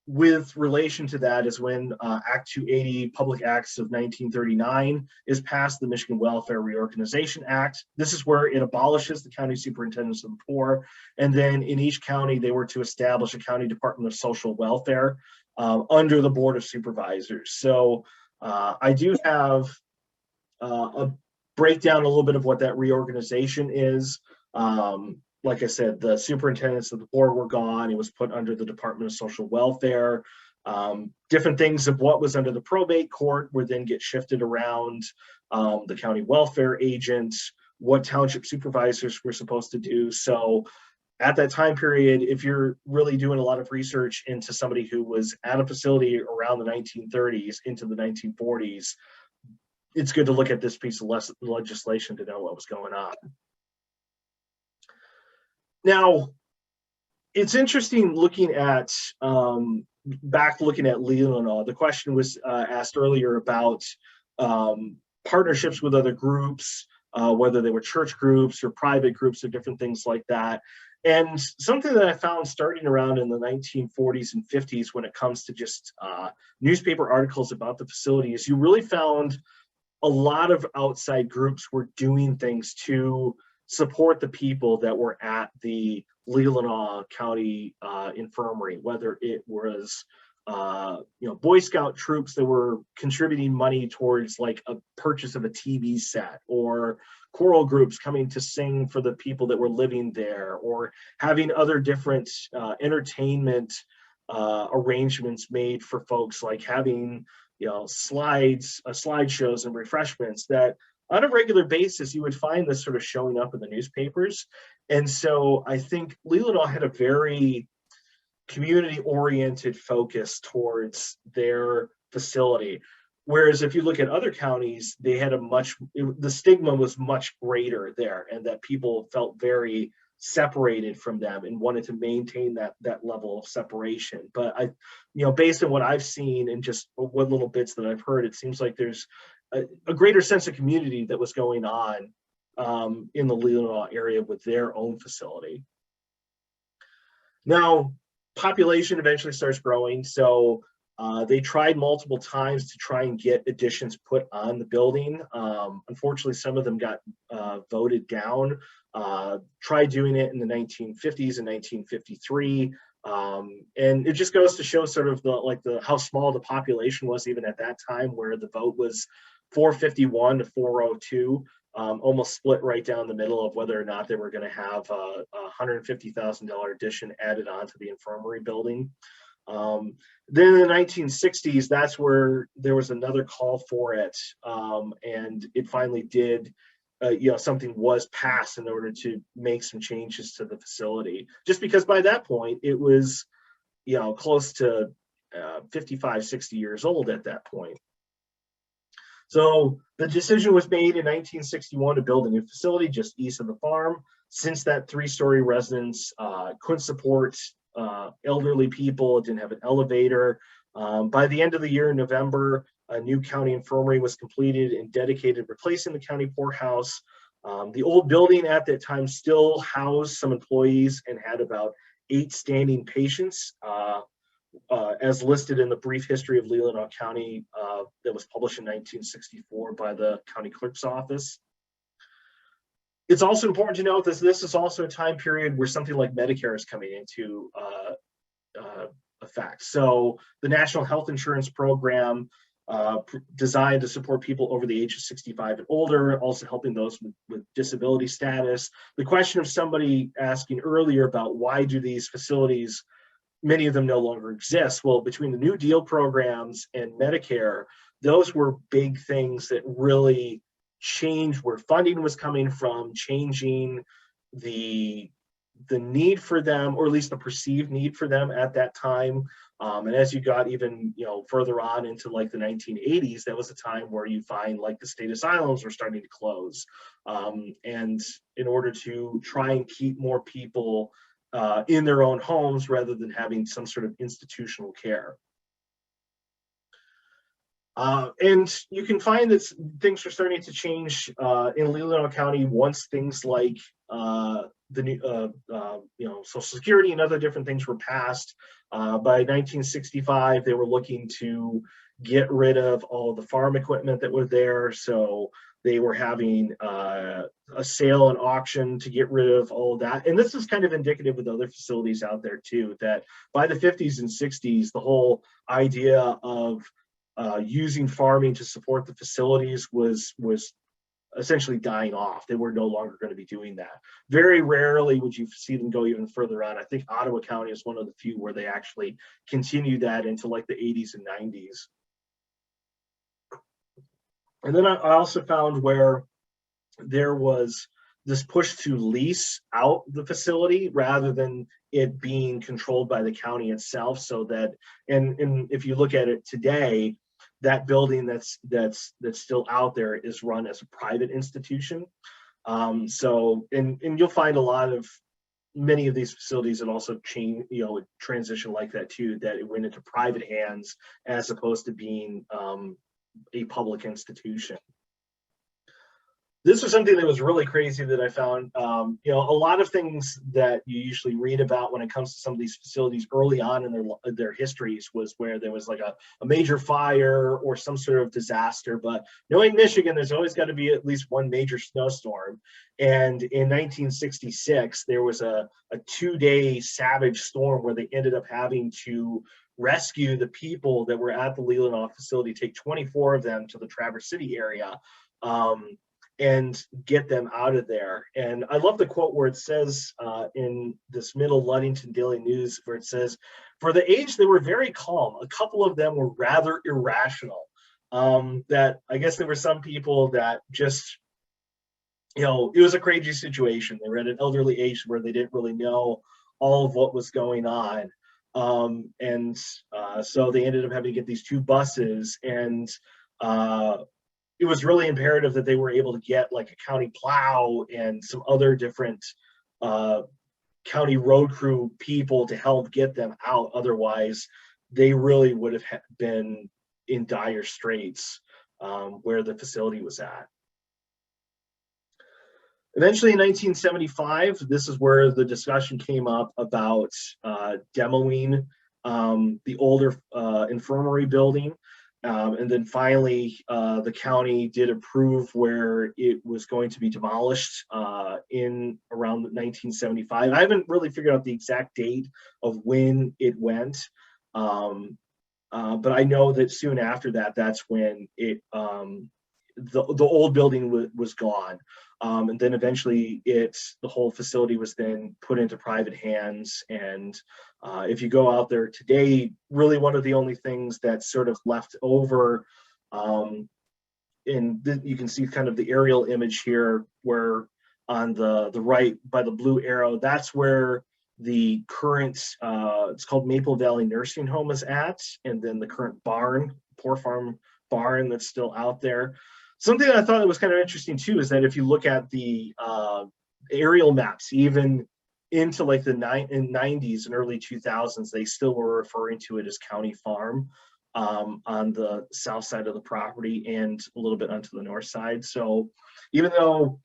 with relation to that is when Act 280, Public Acts of 1939, is passed, the Michigan Welfare Reorganization Act. This is where it abolishes the county superintendents of the poor, and then in each county they were to establish a county department of social welfare under the Board of Supervisors. So I do have a breakdown a little bit of what that reorganization is. Like I said, the superintendents of the poor were gone. It was put under the Department of Social Welfare. Different things of what was under the probate court would then get shifted around. The county welfare agent, what township supervisors were supposed to do. So at that time period, if you're really doing a lot of research into somebody who was at a facility around the 1930s into the 1940s, it's good to look at this piece of legislation to know what was going on. Now, it's interesting looking at, looking at Leelanau. The question was asked earlier about partnerships with other groups, whether they were church groups or private groups or different things like that. And something that I found starting around in the 1940s and 50s when it comes to just newspaper articles about the facilities, you really found a lot of outside groups were doing things to support the people that were at the Leelanau County Infirmary, whether it was Boy Scout troops that were contributing money towards like a purchase of a TV set, or choral groups coming to sing for the people that were living there, or having other different entertainment arrangements made for folks, like having slideshows and refreshments that on a regular basis, you would find this sort of showing up in the newspapers. And so I think Leelanau had a very community-oriented focus towards their facility. Whereas if you look at other counties, they had the stigma was much greater there, and that people felt very separated from them and wanted to maintain that level of separation. But based on what I've seen and just what little bits that I've heard, it seems like there's a greater sense of community that was going on in the Leelanau area with their own facility. Now, population eventually starts growing, so they tried multiple times to try and get additions put on the building. Unfortunately, some of them got voted down. Tried doing it in the 1950s and 1953. And it just goes to show sort of how small the population was even at that time, where the vote was 451 to 402, almost split right down the middle of whether or not they were going to have a $150,000 addition added onto the infirmary building. Then in the 1960s, that's where there was another call for it, and it finally did. Something was passed in order to make some changes to the facility, just because by that point it was close to 55, 60 years old at that point. So the decision was made in 1961 to build a new facility just east of the farm, since that 3-story residence couldn't support elderly people. It didn't have an elevator. By the end of the year in November, a new county infirmary was completed and dedicated, replacing the county poorhouse. The old building at that time still housed some employees and had about 8 standing patients, as listed in the brief history of Leelanau County that was published in 1964 by the county clerk's office. It's also important to note that this is also a time period where something like Medicare is coming into effect. So the National Health Insurance Program, designed to support people over the age of 65 and older, also helping those with disability status. The question of somebody asking earlier about why do these facilities many of them no longer exist. Well, between the New Deal programs and Medicare, those were big things that really changed where funding was coming from, changing the need for them, or at least the perceived need for them at that time. And as you got even further on into like the 1980s, that was a time where you find like the state asylums were starting to close, and in order to try and keep more people in their own homes rather than having some sort of institutional care. And you can find that things are starting to change in Leelanau County once things like the new, Social Security and other different things were passed. By 1965, they were looking to get rid of all of the farm equipment that were there. So they were having a sale and auction to get rid of all of that. And this is kind of indicative with other facilities out there too, that by the 50s and 60s, the whole idea of using farming to support the facilities was essentially dying off. They were no longer going to be doing that. Very rarely would you see them go even further on. I think Ottawa County is one of the few where they actually continue that into like the 80s and 90s. And then I also found where there was this push to lease out the facility rather than it being controlled by the county itself. So that, and if you look at it today, that building that's still out there is run as a private institution. So you'll find a lot of many of these facilities that also change, transition like that too, that it went into private hands as opposed to being a public institution. This was something that was really crazy that I found. A lot of things that you usually read about when it comes to some of these facilities early on in their histories was where there was like a major fire or some sort of disaster. But knowing Michigan, there's always got to be at least one major snowstorm. And in 1966, there was a 2-day savage storm where they ended up having to rescue the people that were at the Leelanau facility, take 24 of them to the Traverse City area. And get them out of there. And I love the quote where it says in this Middle Ludington Daily News, where it says, "For the age, they were very calm. A couple of them were rather irrational." That I guess there were some people that just, it was a crazy situation. They were at an elderly age where they didn't really know all of what was going on. So they ended up having to get these 2 buses, and it was really imperative that they were able to get like a county plow and some other different county road crew people to help get them out. Otherwise, they really would have been in dire straits where the facility was at. Eventually in 1975, this is where the discussion came up about demoing the older infirmary building. And then finally, the county did approve where it was going to be demolished in around 1975. I haven't really figured out the exact date of when it went, but I know that soon after that, that's when it the old building was gone. And then eventually the whole facility was then put into private hands. And if you go out there today, really one of the only things that's sort of left over, you can see kind of the aerial image here where on the right by the blue arrow, that's where the current, it's called Maple Valley Nursing Home is at. And then the current barn, Poor Farm barn that's still out there. Something that I thought was kind of interesting too is that if you look at the aerial maps, even into like the 90s and early 2000s, they still were referring to it as County Farm on the south side of the property and a little bit onto the north side. So even though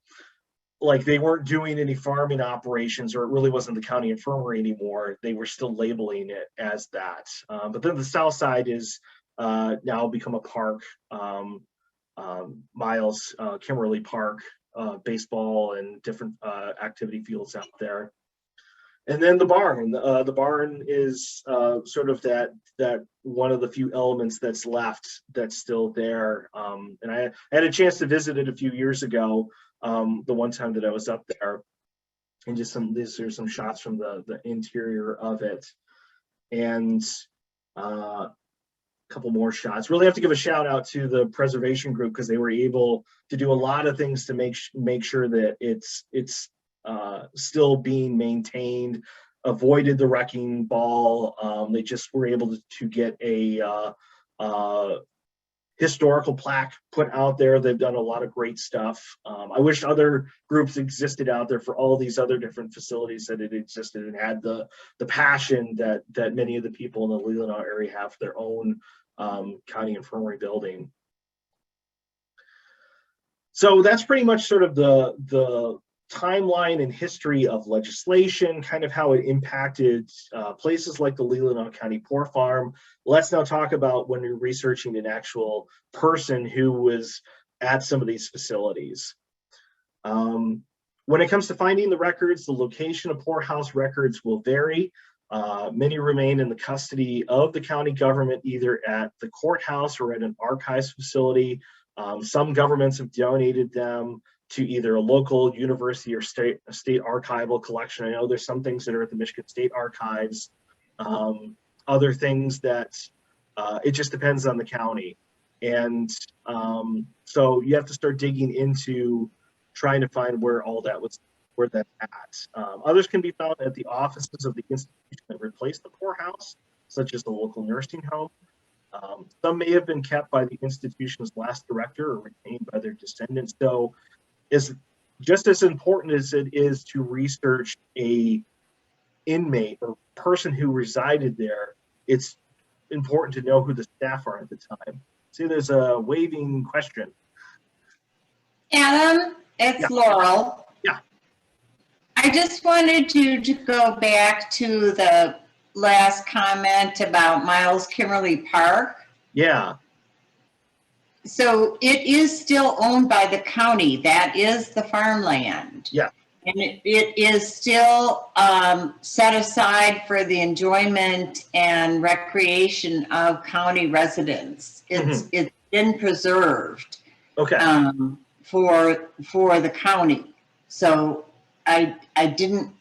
like they weren't doing any farming operations, or it really wasn't the county infirmary anymore, they were still labeling it as that. But then the south side is now become a park. Miles Kimberly Park, baseball and different activity fields out there. And then the barn. The barn is sort of that one of the few elements that's left that's still there. And I had a chance to visit it a few years ago, the one time that I was up there, and just these are some shots from the interior of it. and a couple more shots. Really have to give a shout out to the preservation group because they were able to do a lot of things to make sure that it's still being maintained. Avoided the wrecking ball. They just were able to get a historical plaque put out there. They've done a lot of great stuff. I wish other groups existed out there for all these other different facilities that it existed and had the passion that many of the people in the Leelanau area have for their own county infirmary building. So that's pretty much sort of the timeline and history of legislation, kind of how it impacted places like the Leelanau County Poor Farm. Let's now talk about when you're researching an actual person who was at some of these facilities. When it comes to finding the records, the location of poorhouse records will vary. Many remain in the custody of the county government, either at the courthouse or at an archives facility. Some governments have donated them to either a local university or state archival collection. I know there's some things that are at the Michigan State Archives, other things that it just depends on the county. And so you have to start digging into trying to find where that's at. Others can be found at the offices of the institution that replaced the poorhouse, such as the local nursing home. Some may have been kept by the institution's last director or retained by their descendants. So is just as important as it is to research a inmate or person who resided there, it's important to know who the staff are at the time. See, there's a waving question. Adam, it's Laurel. Yeah. I just wanted you to go back to the last comment about Miles Kimberly Park. Yeah. So it is still owned by the county. That is the farmland. Yeah. And it is still set aside for the enjoyment and recreation of county residents. It's been preserved. Okay. For the county. So I didn't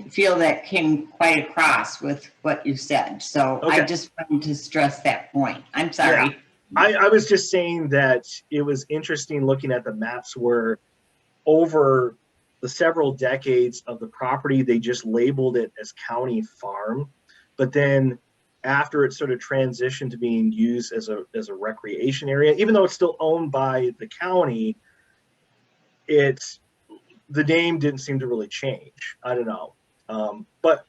feel that came quite across with what you said. So I just wanted to stress that point. I'm sorry. Yeah. I was just saying that it was interesting looking at the maps where over the several decades of the property, they just labeled it as county farm. But then after it sort of transitioned to being used as a recreation area, even though it's still owned by the county, the name didn't seem to really change. I don't know. But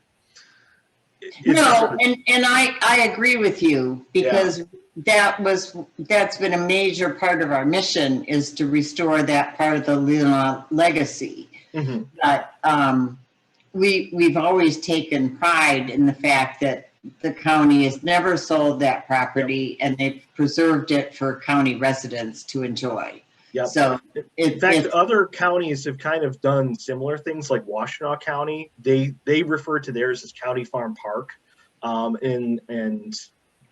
no, and I agree with you because that's been a major part of our mission, is to restore that part of the Leelanau legacy. Mm-hmm. But we've always taken pride in the fact that the county has never sold that property, and they've preserved it for county residents to enjoy. Yep. So in fact, other counties have kind of done similar things, like Washtenaw County. They refer to theirs as County Farm Park, and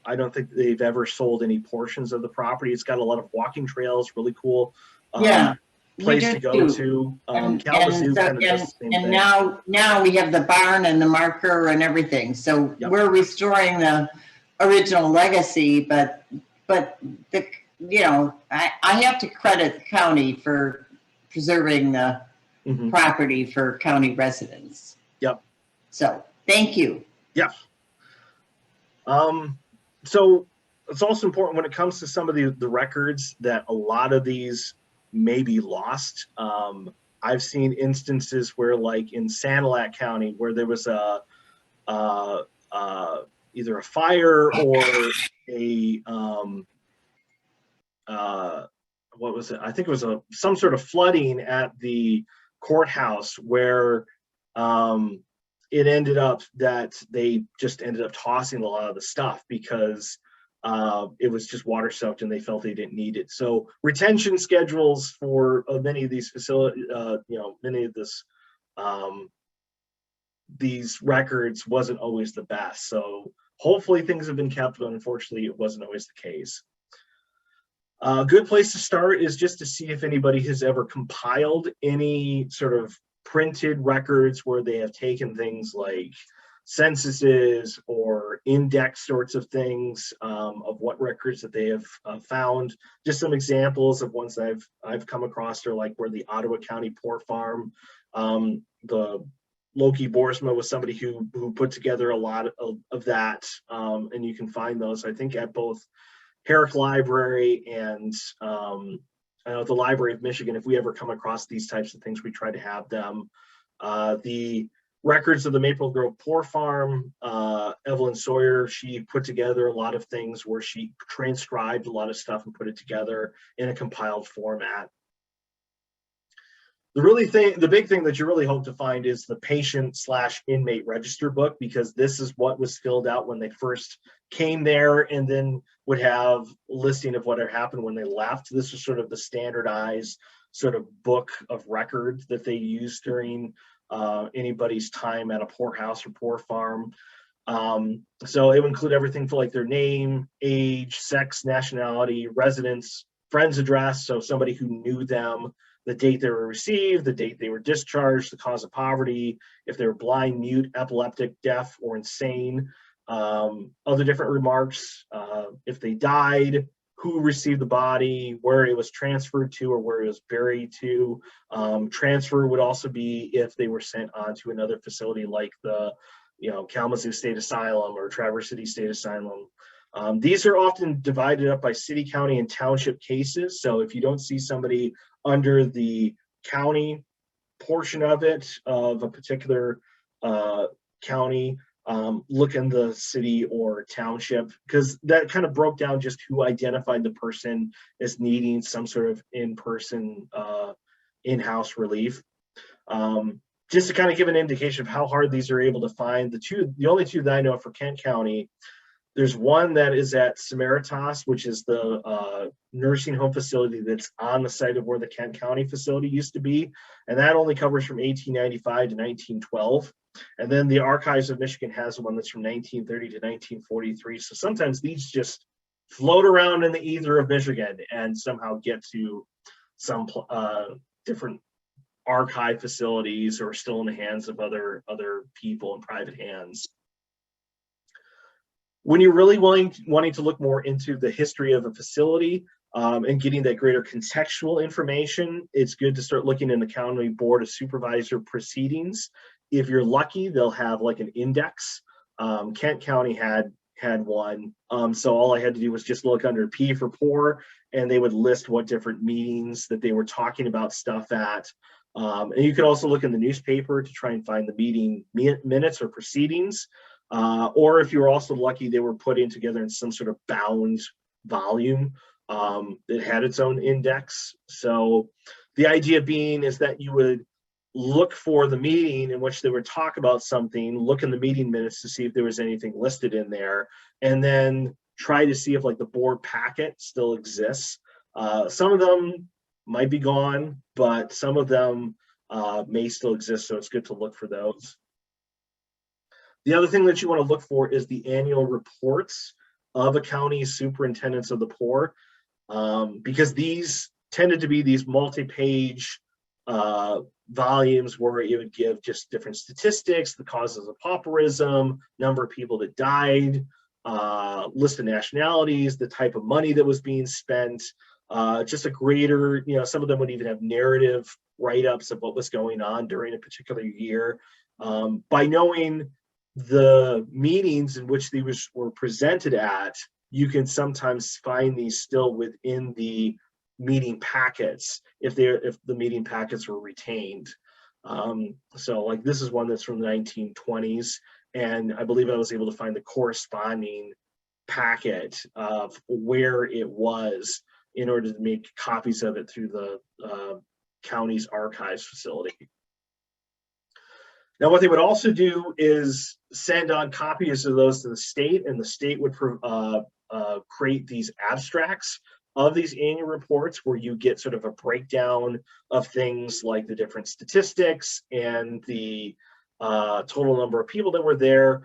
I don't think they've ever sold any portions of the property. It's got a lot of walking trails, really cool. Place to go to. Kalamazoo kind of does the same thing. Now we have the barn and the marker and everything. So we're restoring the original legacy, but I have to credit the county for preserving the property for county residents. Yep. So thank you. Yeah. So it's also important when it comes to some of the records that a lot of these may be lost. I've seen instances where, like in Sanilac County, where there was either a fire or a what was it? I think it was some sort of flooding at the courthouse where it ended up that they just ended up tossing a lot of the stuff because it was just water soaked and they felt they didn't need it. So retention schedules for many of these facilities, many of these records wasn't always the best. So hopefully things have been kept, but unfortunately it wasn't always the case. A good place to start is just to see if anybody has ever compiled any sort of printed records where they have taken things like censuses or index sorts of things, of what records that they have found. Just some examples of ones that I've come across are like where the Ottawa County Poor Farm, the Loki Boersma was somebody who put together a lot of that, and you can find those, I think, at both Herrick Library and I know at the Library of Michigan. If we ever come across these types of things, we try to have them. The records of the Maple Grove Poor Farm, Evelyn Sawyer, she put together a lot of things where she transcribed a lot of stuff and put it together in a compiled format. The big thing that you really hope to find is the patient/inmate register book, because this is what was filled out when they first came there, and then would have listing of what had happened when they left. This is sort of the standardized sort of book of record that they used during anybody's time at a poorhouse or poor farm. So it would include everything for like their name, age, sex, nationality, residence, friend's address, so somebody who knew them, the date they were received, the date they were discharged, the cause of poverty, if they were blind, mute, epileptic, deaf, or insane, other different remarks, if they died, who received the body, where it was transferred to or where it was buried to. Transfer would also be if they were sent on to another facility like the Kalamazoo State Asylum or Traverse City State Asylum. These are often divided up by city, county, and township cases. So if you don't see somebody under the county portion of it, of a particular county, look in the city or township, because that kind of broke down just who identified the person as needing some sort of in-person in-house relief. Just to kind of give an indication of how hard these are able to find, the only two that I know for Kent County, there's one that is at Samaritas, which is the nursing home facility that's on the site of where the Kent County facility used to be. And that only covers from 1895 to 1912. And then the Archives of Michigan has one that's from 1930 to 1943. So sometimes these just float around in the ether of Michigan and somehow get to some different archive facilities or still in the hands of other people in private hands. When you're really wanting to look more into the history of a facility and getting that greater contextual information, it's good to start looking in the County Board of Supervisor Proceedings. If you're lucky, they'll have like an index. Kent County had one. So all I had to do was just look under P for poor, and they would list what different meetings that they were talking about stuff at. And you could also look in the newspaper to try and find the meeting minutes or proceedings. Or if you were also lucky, they were put in together in some sort of bound volume that had its own index. So the idea being is that you would look for the meeting in which they would talk about something, look in the meeting minutes to see if there was anything listed in there, and then try to see if like the board packet still exists. Some of them might be gone, but some of them may still exist, so it's good to look for those. The other thing that you want to look for is the annual reports of a county's superintendents of the poor, because these tended to be these multi-page volumes where it would give just different statistics, the causes of pauperism, number of people that died, list of nationalities, the type of money that was being spent, just a greater, some of them would even have narrative write-ups of what was going on during a particular year. By knowing the meetings in which these were presented at, you can sometimes find these still within the meeting packets if the meeting packets were retained. So like this is one that's from the 1920s, and I believe I was able to find the corresponding packet of where it was in order to make copies of it through the county's archives facility. Now, what they would also do is send on copies of those to the state, and the state would create these abstracts of these annual reports where you get sort of a breakdown of things like the different statistics and the total number of people that were there.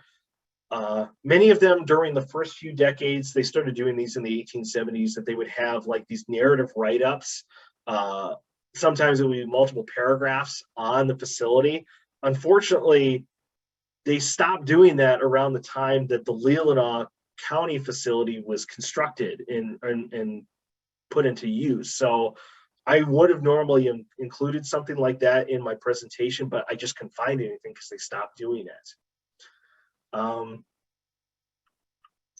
Many of them during the first few decades, they started doing these in the 1870s, that they would have like these narrative write-ups. Sometimes it would be multiple paragraphs on the facility. Unfortunately, they stopped doing that around the time that the Leelanau County facility was constructed and put into use. So I would have normally included something like that in my presentation, but I just couldn't find anything because they stopped doing it.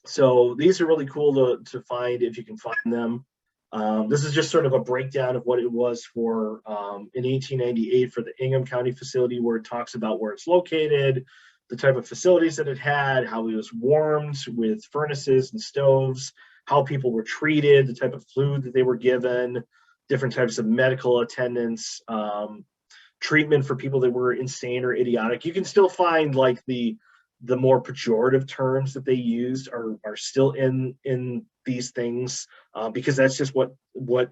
So these are really cool to find if you can find them. This is just sort of a breakdown of what it was for in 1898 for the Ingham County facility, where it talks about where it's located, the type of facilities that it had, how it was warmed with furnaces and stoves, how people were treated, the type of food that they were given, different types of medical attendance, treatment for people that were insane or idiotic. You can still find like the more pejorative terms that they used are still in these things because that's just what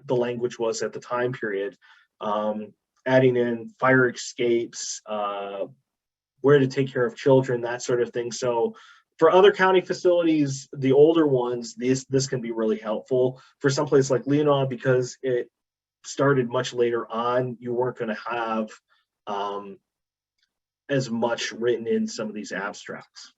the language was at the time period. Adding in fire escapes, where to take care of children, that sort of thing. So for other county facilities, the older ones, this can be really helpful. For some place like Leelanau, because it started much later on, you weren't going to have as much written in some of these abstracts.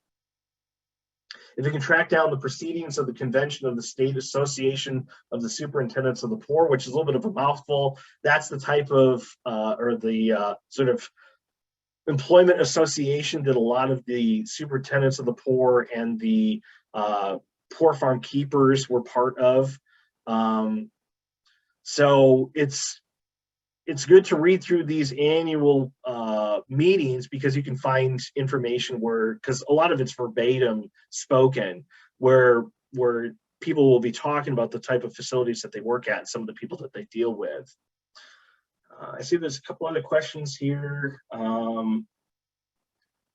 If you can track down the proceedings of the Convention of the State Association of the Superintendents of the Poor, which is a little bit of a mouthful, that's the type of, or the sort of employment association that a lot of the superintendents of the poor and the poor farm keepers were part of. So it's good to read through these annual meetings because you can find information where, because a lot of it's verbatim spoken, where people will be talking about the type of facilities that they work at and some of the people that they deal with. I see there's a couple other questions here.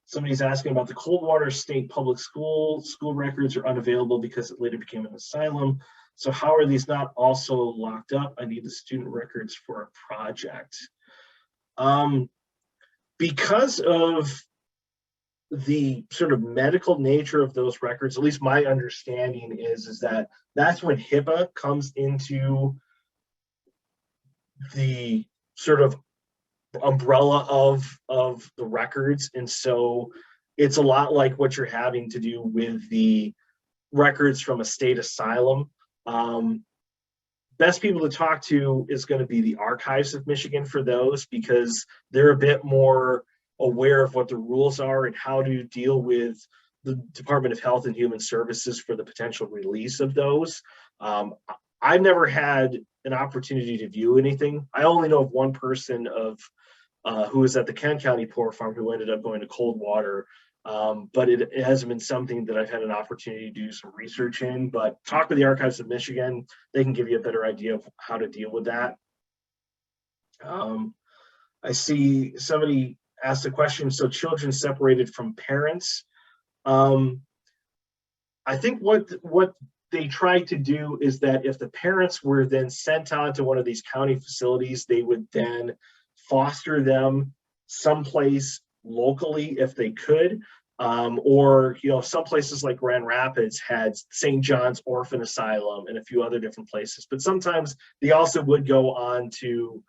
Somebody's asking about the Coldwater State Public School records are unavailable because it later became an asylum. So how are these not also locked up? I need the student records for a project. Because of the sort of medical nature of those records, at least my understanding is that that's when HIPAA comes into the sort of umbrella of the records. And so it's a lot like what you're having to do with the records from a state asylum. Best people to talk to is going to be the Archives of Michigan for those, because they're a bit more aware of what the rules are and how to deal with the Department of Health and Human Services for the potential release of those. I've never had an opportunity to view anything. I only know of one person who was at the Kent County Poor Farm who ended up going to Coldwater. But it hasn't been something that I've had an opportunity to do some research in, but talk with the Archives of Michigan. They can give you a better idea of how to deal with that. I see somebody asked a question, so children separated from parents. I think what they tried to do is that if the parents were then sent on to one of these county facilities, they would then foster them someplace locally if they could, or some places like Grand Rapids had St. John's Orphan Asylum and a few other different places, but sometimes they also would go on to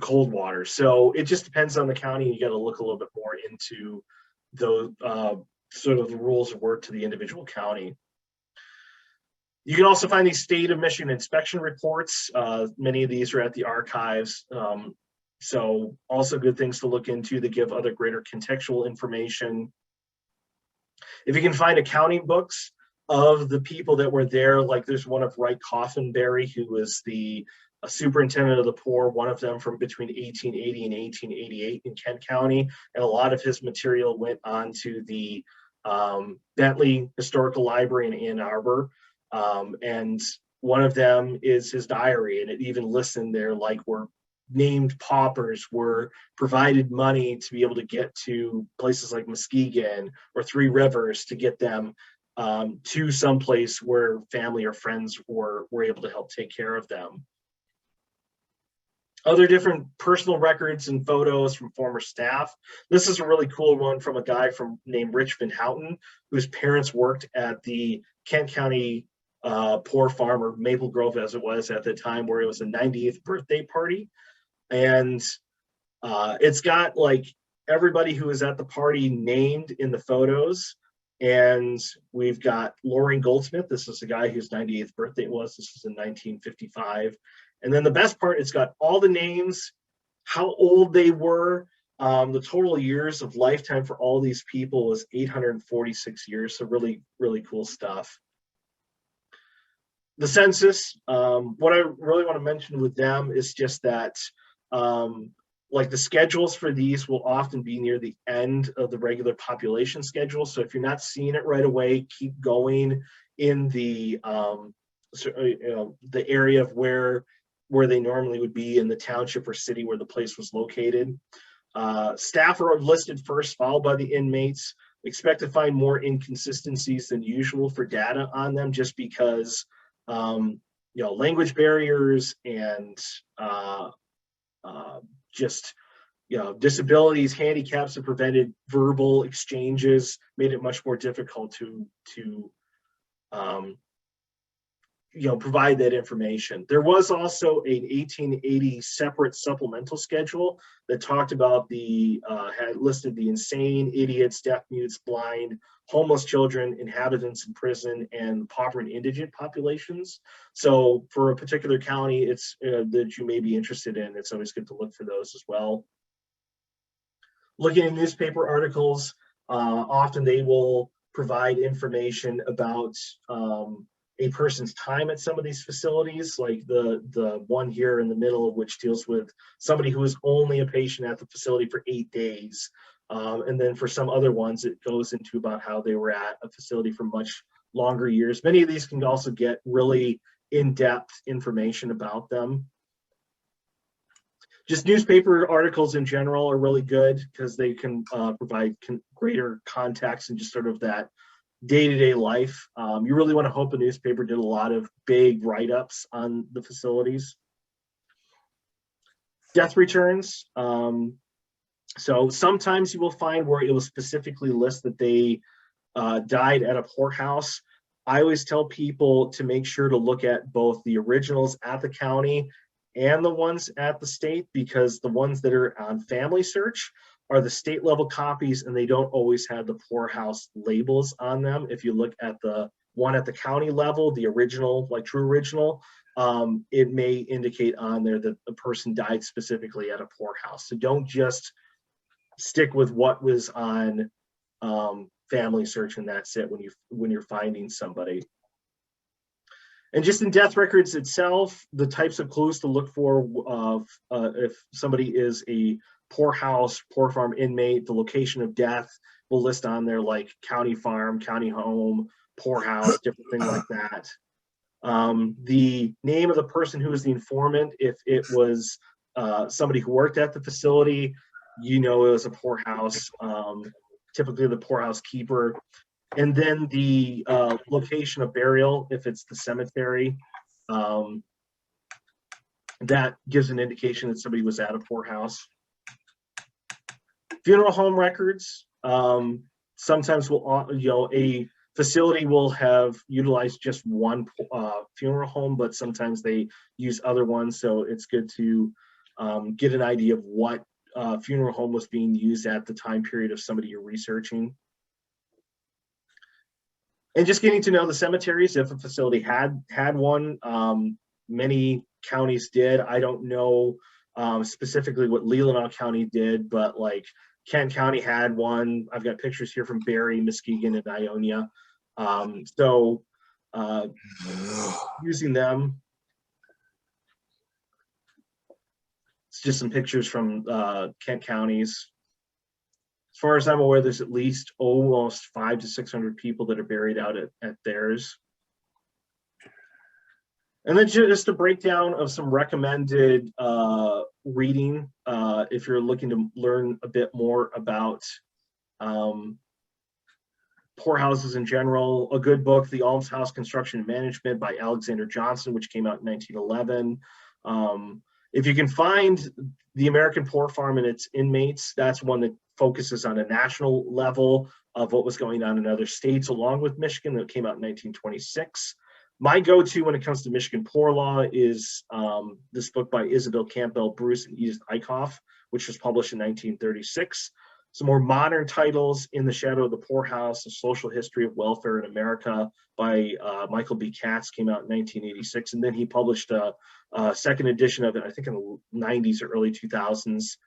Coldwater. So it just depends on the county. You got to look a little bit more into those sort of the rules of work to the individual county. You can also find these state of Michigan inspection reports. Many of these are at the archives. So also good things to look into that give other greater contextual information. If you can find accounting books of the people that were there, like there's one of Wright Coffinberry, who was the superintendent of the poor, one of them from between 1880 and 1888 in Kent County. And a lot of his material went on to the Bentley Historical Library in Ann Arbor. And one of them is his diary, and it even lists in there like where named paupers were provided money to be able to get to places like Muskegon or Three Rivers to get them to some place where family or friends were able to help take care of them. Other different personal records and photos from former staff. This is a really cool one from a guy named Rich Van Houten, whose parents worked at the Kent County Poor Farm, or Maple Grove as it was at the time, where it was a 90th birthday party. And it's got like everybody who was at the party named in the photos. And we've got Loring Goldsmith. This is the guy whose 98th birthday was. This was in 1955. And then the best part, it's got all the names, how old they were. The total years of lifetime for all these people was 846 years. So really, really cool stuff. The census, what I really want to mention with them is just that like the schedules for these will often be near the end of the regular population schedule. So if you're not seeing it right away, keep going in the the area of where they normally would be in the township or city where the place was located. Staff are listed first, followed by the inmates. Expect to find more inconsistencies than usual for data on them, just because language barriers and just disabilities, handicaps that prevented verbal exchanges made it much more difficult to provide that information. There was also an 1880 separate supplemental schedule that talked about had listed the insane, idiots, deaf, mutes, blind, homeless children, inhabitants in prison, and pauper and indigent populations. So for a particular county, it's that you may be interested in, it's always good to look for those as well. Looking at newspaper articles, often they will provide information about a person's time at some of these facilities, like the one here in the middle, which deals with somebody who was only a patient at the facility for 8 days. And then for some other ones, it goes into about how they were at a facility for much longer years. Many of these can also get really in-depth information about them. Just newspaper articles in general are really good because they can provide greater context and just sort of that day-to-day life. You really want to hope a newspaper did a lot of big write-ups on the facilities. Death returns. So sometimes you will find where it will specifically list that they died at a poorhouse. I always tell people to make sure to look at both the originals at the county and the ones at the state, because the ones that are on Family Search are the state level copies and they don't always have the poorhouse labels on them. If you look at the one at the county level, the original, like true original, it may indicate on there that the person died specifically at a poorhouse. So don't just stick with what was on Family Search and that's it when you're finding somebody. And just in death records itself, the types of clues to look for if somebody is a poorhouse, poor farm inmate, the location of death will list on there, like county farm, county home, poorhouse, different things like that. The name of the person who was the informant, if it was somebody who worked at the facility, it was a poorhouse, typically the poorhouse keeper. And then the location of burial, if it's the cemetery, that gives an indication that somebody was at a poorhouse. Funeral home records, sometimes a facility will have utilized just one funeral home, but sometimes they use other ones. So it's good to get an idea of what funeral home was being used at the time period of somebody you're researching. And just getting to know the cemeteries, if a facility had one. Many counties did. I don't know specifically what Leelanau County did, but like Kent County had one. I've got pictures here from Barry, Muskegon, and Ionia. Using them. It's just some pictures from Kent counties. As far as I'm aware, there's at least almost 500 to 600 people that are buried out at theirs. And then just a breakdown of some recommended reading if you're looking to learn a bit more about poorhouses in general. A good book, The Almshouse Construction and Management by Alexander Johnson, which came out in 1911. If you can find The American Poor Farm and Its Inmates, that's one that focuses on a national level of what was going on in other states, along with Michigan, that came out in 1926. My go-to when it comes to Michigan poor law is this book by Isabel Campbell Bruce and Edith Eichhoff, which was published in 1936. some more modern titles, In the Shadow of the Poorhouse, A Social History of Welfare in America by Michael B. Katz, came out in 1986. And then he published a second edition of it, I think in the 90s or early 2000s.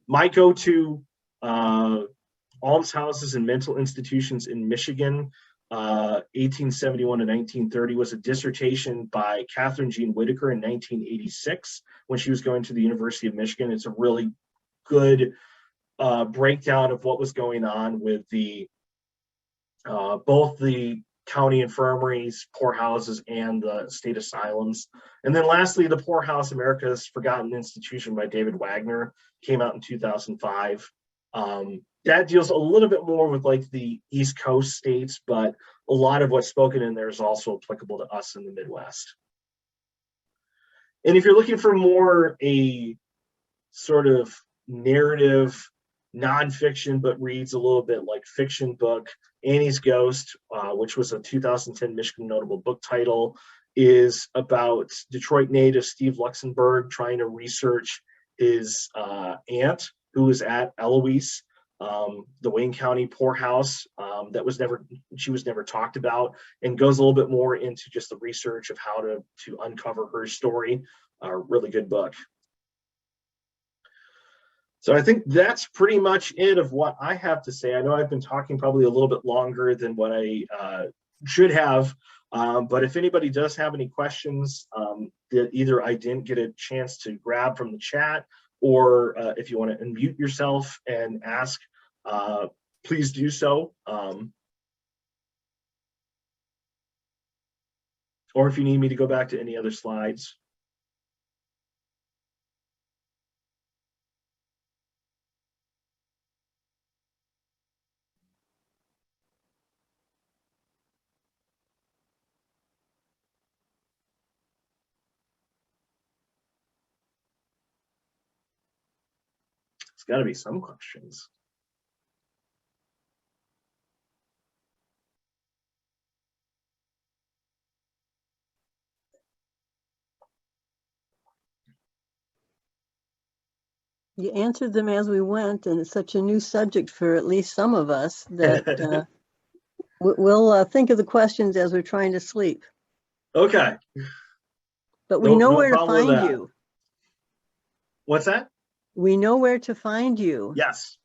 My go-to almshouses and mental institutions in Michigan, 1871 to 1930, was a dissertation by Catherine Jean Whitaker in 1986 when she was going to the University of Michigan. It's a really good breakdown of what was going on with the both the county infirmaries, poorhouses, and the state asylums. And then lastly, The Poorhouse, America's Forgotten Institution by David Wagner, came out in 2005. That deals a little bit more with like the East Coast states, but a lot of what's spoken in there is also applicable to us in the Midwest. And if you're looking for more a sort of narrative, nonfiction, but reads a little bit like fiction book, Annie's Ghost, which was a 2010 Michigan Notable Book title, is about Detroit native Steve Luxembourg trying to research his aunt, who was at Eloise, the Wayne County poorhouse she was never talked about, and goes a little bit more into just the research of how to uncover her story. Really good book. So I think that's pretty much it of what I have to say. I know I've been talking probably a little bit longer than what I should have, but if anybody does have any questions that either I didn't get a chance to grab from the chat, or if you want to unmute yourself and ask, please do so. Or if you need me to go back to any other slides. It's got to be some questions. You answered them as we went, and it's such a new subject for at least some of us that we'll think of the questions as we're trying to sleep. Okay. But we know where to find you. What's that? We know where to find you. Yes.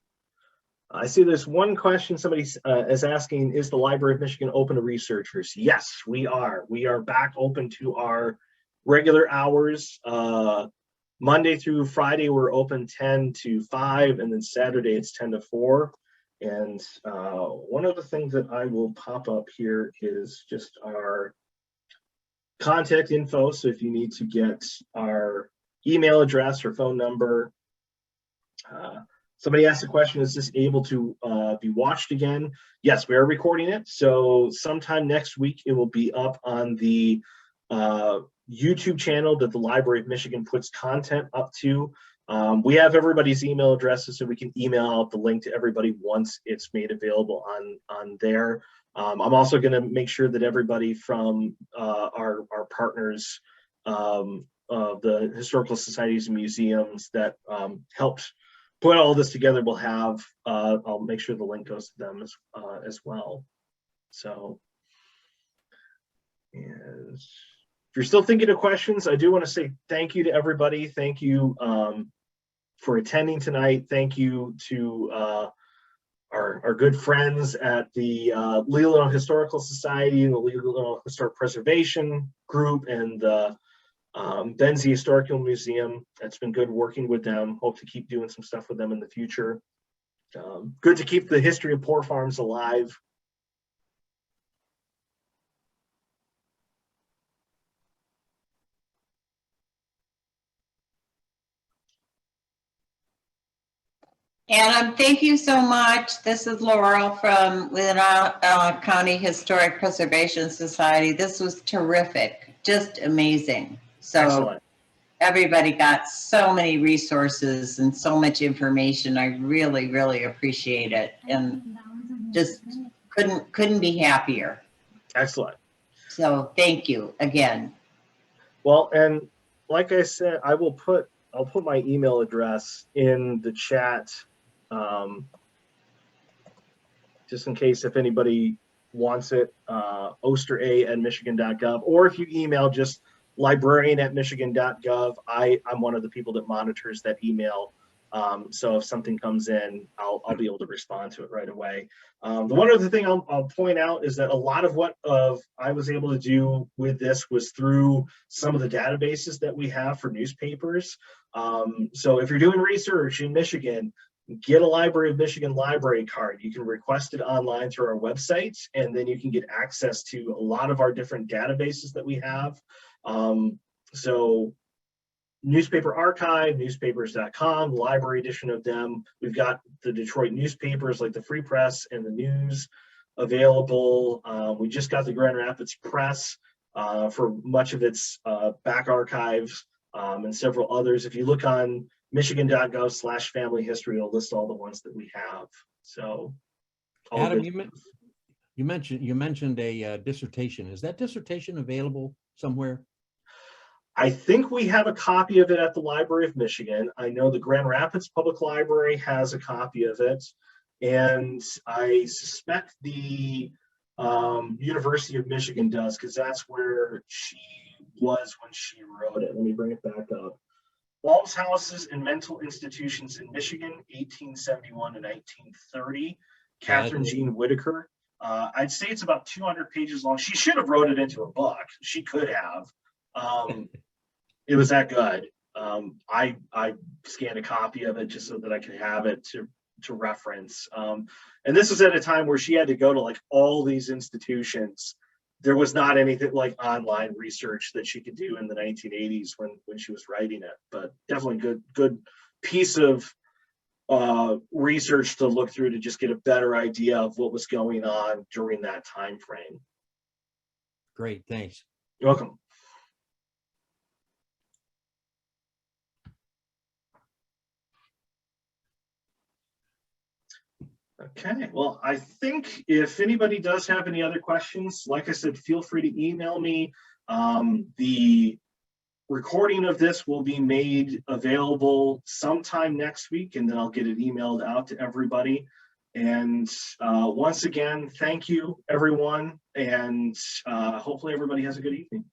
I see there's one question somebody is asking, is the Library of Michigan open to researchers? Yes, we are. We are back open to our regular hours. Monday through Friday, we're open 10 to 5, and then Saturday it's 10 to 4. And one of the things that I will pop up here is just our contact info. So if you need to get our email address or phone number. Somebody asked the question, is this able to be watched again? Yes, we are recording it. So sometime next week, it will be up on the YouTube channel that the Library of Michigan puts content up to. We have everybody's email addresses, so we can email out the link to everybody once it's made available on there. I'm also going to make sure that everybody from our partners, the historical societies and museums that helped put all this together, will have, I'll make sure the link goes to them as well. So, and if you're still thinking of questions, I do want to say thank you to everybody. Thank you for attending tonight. Thank you to our good friends at the Leelanau Historical Society and the Leelanau Historic Preservation Group and the Benzie Historical Museum. It's been good working with them. Hope to keep doing some stuff with them in the future. Good to keep the history of poor farms alive. Adam, thank you so much. This is Laurel from Leelanau County Historic Preservation Society. This was terrific, just amazing. So excellent. Everybody got so many resources and so much information. I really, really appreciate it, and just couldn't be happier. Excellent. So thank you again. Well, and like I said, I'll put my email address in the chat just in case if anybody wants it, ostera@michigan.gov, or if you email just librarian@michigan.gov. I'm one of the people that monitors that email. So if something comes in, I'll be able to respond to it right away. The one other thing I'll point out is that a lot of what I was able to do with this was through some of the databases that we have for newspapers. So if you're doing research in Michigan, get a Library of Michigan library card. You can request it online through our website, and then you can get access to a lot of our different databases that we have. So Newspaper Archive, newspapers.com, library edition of them. We've got the Detroit newspapers like the Free Press and the News available. We just got the Grand Rapids Press for much of its back archives, and several others. If you look on michigan.gov/family history, it'll list all the ones that we have. So Adam, you mentioned a dissertation. Is that dissertation available somewhere? I think we have a copy of it at the Library of Michigan. I know the Grand Rapids Public Library has a copy of it, and I suspect the University of Michigan does, because that's where she was when she wrote it. Let me bring it back up. Almshouses and Mental Institutions in Michigan, 1871 to 1930. Catherine Jean Whitaker. I'd say it's about 200 pages long. She should have wrote it into a book. She could have. It was that good. I scanned a copy of it just so that I could have it to reference. And this was at a time where she had to go to like all these institutions. There was not anything like online research that she could do in the 1980s when she was writing it, but definitely good piece of research to look through to just get a better idea of what was going on during that time frame. Great, thanks. You're welcome. Okay, well, I think if anybody does have any other questions, like I said, feel free to email me. The recording of this will be made available sometime next week, and then I'll get it emailed out to everybody. And once again, thank you, everyone, and hopefully everybody has a good evening.